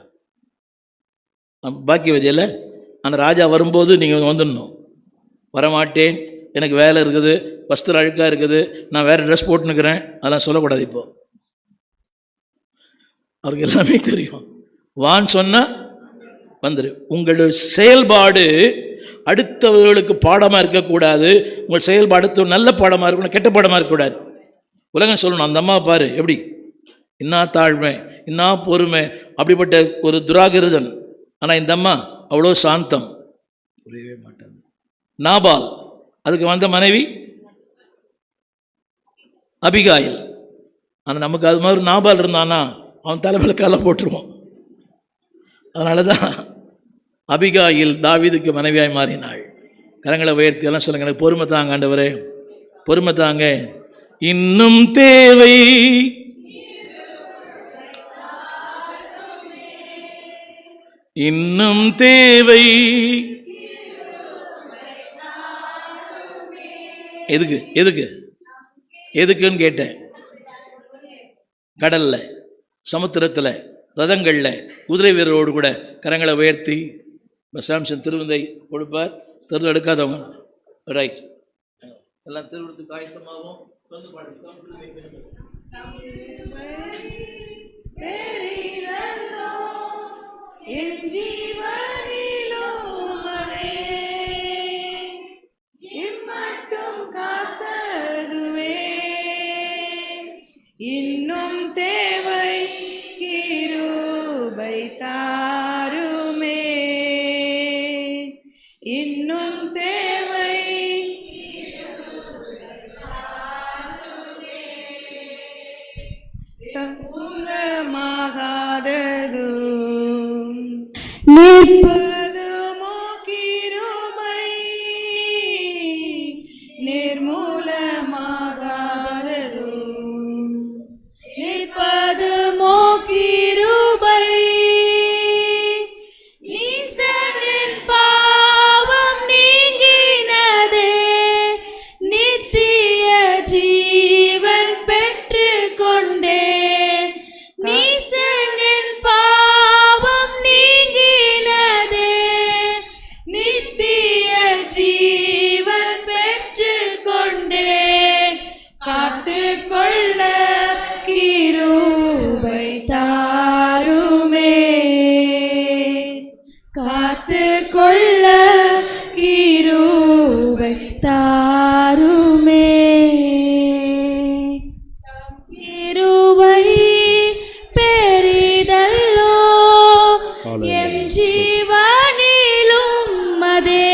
பாக்கியவதி இல்லை. அந்த ராஜா வரும்போது நீங்கள் வந்துடணும். வரமாட்டேன், எனக்கு வேலை இருக்குது, வஸ்திரம் அழுக்காக இருக்குது, நான் வேறு ட்ரெஸ் போட்டுன்னுக்கிறேன், அதெல்லாம் சொல்லக்கூடாது. இப்போது அவருக்கு எல்லாமே தெரியும். வான்னு சொன்னால் வந்துடு. உங்களுடைய செயல்பாடு அடுத்தவர்களுக்கு பாடமாக இருக்கக்கூடாது. உங்கள் செயல்பாடு அடுத்த நல்ல பாடமாக இருக்கணும், கெட்ட பாடமாக இருக்கக்கூடாது. உலகம் சொல்லணும், அந்த அம்மா பாரு எப்படி, இன்னா தாழ்மை, இன்னா பொறுமை, அப்படிப்பட்ட ஒரு துராகிருதன். ஆனால் இந்த அம்மா அவ்வளோ சாந்தம். புரியவே மாட்டாங்க. நாபால், அதுக்கு வந்த மனைவி அபிகாயில். ஆனால் நமக்கு அது மாதிரி நாபால் இருந்தானா அவன் தலைமையில காலை போட்டுருவான். அதனால தான் அபிகாயில் தாவீதுக்கு மனைவியாய் மாறினாள். கரங்களை உயர்த்தி எல்லாம் சொல்லுங்க, எனக்கு பொறுமை தாங்க ஆண்டவரே, பொறுமை தாங்க. இன்னும் தேவை. இன்னும் தேவை. எதுக்கு எதுக்கு எதுக்குன்னு கேட்டேன். கடல்ல, சமுத்திரத்தில், ரதங்களில், குதிரை வீரரோடு கூட கரங்களை உயர்த்தி சாம்சன் திருவிந்தை கொடுப்பார். திரு எடுக்காதவங்க ரைட் எல்லாம் திருவிழத்துக்கு ஆயத்தமாகவும் வந்து என் ஜீவனிலும் அதே இம்மட்டும் காத்ததுவே இன்னும் தேவை கிருபை தாருமே இன்னும் தேவை தப்புலமாகாதது நிற்பதுமோ கிருபை நிர்மூலமாகாதது நிற்பதுமோ கிருபை நீசரின் பாவம் நீங்கினதே நித்திய ஜீவன் பெற்றுக் கொண்டேன் நீசரின் பாவம் நீங்கினதே நித்திய ஜீவன் பெற்றுக் கொண்டேன் காத்துக்கொள்ள கிருபை தாருமே காத்துக்கொள்ள கிருபை தாருமே கிருபை பெரிதல்லோ எம் ஜீவனிலும் அதே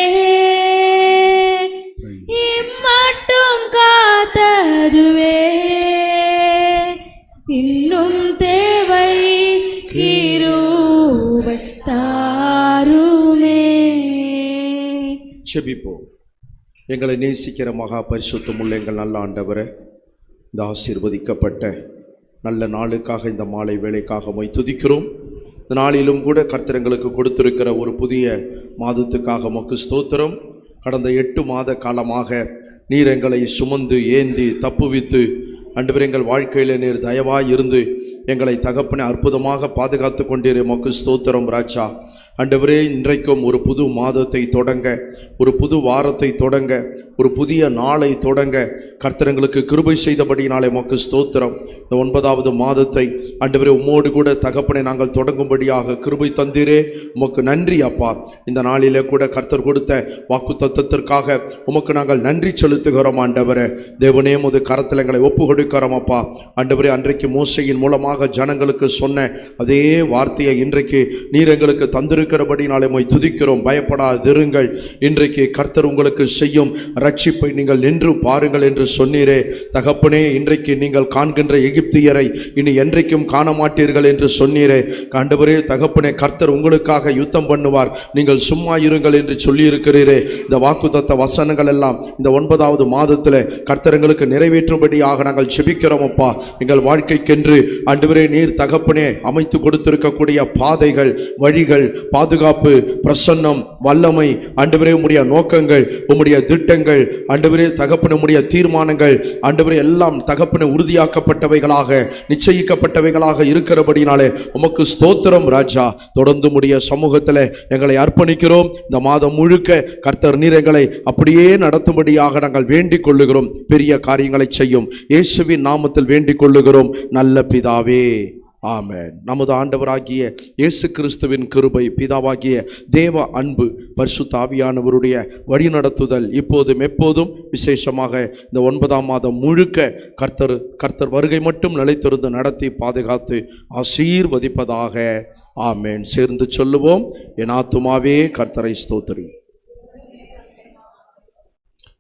இம்மட்டும் காத்ததுவே இன்னும் தேவை கிருபை தாருமே. செபிப்போம். எங்களை நேசிக்கிற மகா பரிசுத்தமுள்ள எங்கள் நல்ல ஆண்டவரே, இந்த ஆசீர்வதிக்கப்பட்ட நல்ல நாளுக்காக இந்த மாலை வேளைக்காக உம்மை துதிக்கிறோம். இந்த நாளிலும் கூட கர்த்தர் எங்களுக்கு கொடுத்திருக்கிற ஒரு புதிய மாதத்துக்காக உமக்கு ஸ்தோத்திரம். கடந்த 8 மாத காலமாக நீர் எங்களை சுமந்து ஏந்தி தப்புவித்து ஆண்டவரே எங்கள் வாழ்க்கையில் நீர் தயவாய் இருந்து எங்களை தகப்பனை அற்புதமாக பாதுகாத்து கொண்டீரே உமக்கு ஸ்தோத்திரம் ராஜா. ஆண்டவரே இன்றைக்கும் ஒரு புது மாதத்தை தொடங்க, ஒரு புது வாரத்தை தொடங்க, ஒரு புதிய நாளை தொடங்க கர்த்தர் எங்களுக்கு கிருபை செய்தபடியினாலே உமக்கு ஸ்தோத்திரம். இந்த 9வது மாதத்தை ஆண்டவரே உம்மோடு கூட தகப்பனை நாங்கள் தொடங்கும்படியாக கிருபை தந்தீரே உமக்கு நன்றி அப்பா. இந்த நாளிலே கூட கர்த்தர் கொடுத்த வாக்கு தத்தத்திற்காக உமக்கு நாங்கள் நன்றி செலுத்துகிறோம் ஆண்டவரே. தேவனே உமது கரத்தில் எங்களை ஒப்பு கொடுக்கிறோம் அப்பா. ஆண்டவரே அன்றைக்கு மோசையின் மூலமாக ஜனங்களுக்கு சொன்ன அதே வார்த்தையை இன்றைக்கு நீர் எங்களுக்கு தந்திருக்கிறபடினாலே உம்மை துதிக்கிறோம். பயப்படாதிருங்கள், இன்றைக்கு கர்த்தர் உங்களுக்கு செய்யும் ரட்சிப்பை நீங்கள் நின்று பாருங்கள் என்று சொன்னீரே தகப்பனே. இன்றைக்கு நீங்கள் காண்கின்ற எகிப்தியரை இனி என்றைக்கும் காண மாட்டீர்கள் என்று சொன்னீரே ஆண்டவரே. தகப்பனே கர்த்தர் உங்களுக்காக யுத்தம் பண்ணுவார், நீங்கள் சும்மா இருங்கள் என்று சொல்லியிருக்கிறீரே. இந்த வாக்குத்தத்த வசனங்கள் எல்லாம் இந்த 9வது மாதத்தில் கர்த்தர் எங்களுக்கு நிறைவேற்றும்படியாக நாங்கள் செபிக்கிறோம் அப்பா. எங்கள் வாழ்க்கைக்கென்று ஆண்டவரே நீர் தகப்பனே அமைத்து கொடுத்திருக்கக்கூடிய பாதைகள், வழிகள், பாதுகாப்பு, பிரசன்னம், வல்லமை ஆண்டவரே உம்முடைய நோக்கங்கள், உம்முடைய திட்டங்கள் ஆண்டவரே தகப்பனே உம்முடைய தீர்மானங்கள் ஆண்டவரே எல்லாம் தகப்பனே உறுதியாக்கப்பட்டவைகளாக நிச்சயிக்கப்பட்டவைகளாக இருக்கிறபடினாலே உமக்கு ஸ்தோத்திரம் ராஜா. தொடர்ந்து உம்முடைய சமூகத்தில் எங்களை அர்ப்பணிக்கிறோம். இந்த மாதம் முழுக்க கர்த்தர் நீர் எங்களை அப்படியே நடத்தும்படியாக நாங்கள் வேண்டிக் கொள்ளுகிறோம். பெரிய காரியங்களை செய்யும் இயேசுவின் நாமத்தில் வேண்டிக் கொள்ளுகிறோம் நல்ல பிதாவே, ஆமென். நமது ஆண்டவராகிய இயேசு கிறிஸ்துவின் கிருபை, பிதாவாகிய தேவ அன்பு, பரிசுத்த ஆவியானவருடைய வழிநடத்துதல் இப்போதும் எப்போதும் விசேஷமாக இந்த 9ஆம் மாதம் முழுக்க கர்த்தர் வருகை மட்டும் நிலைத்திருந்து நடத்தி பாதுகாத்து ஆசீர்வதிப்பதாக, ஆமென். சேர்ந்து சொல்லுவோம். என் ஆத்துமாவே கர்த்தரை ஸ்தோத்திரி,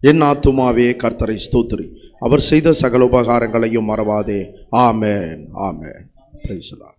என் ஆத்துமாவே கர்த்தரை ஸ்தோத்திரி, அவர் செய்த சகல உபகாரங்களையும் மறவாதே. ஆமென், ஆமென். Praise the Lord.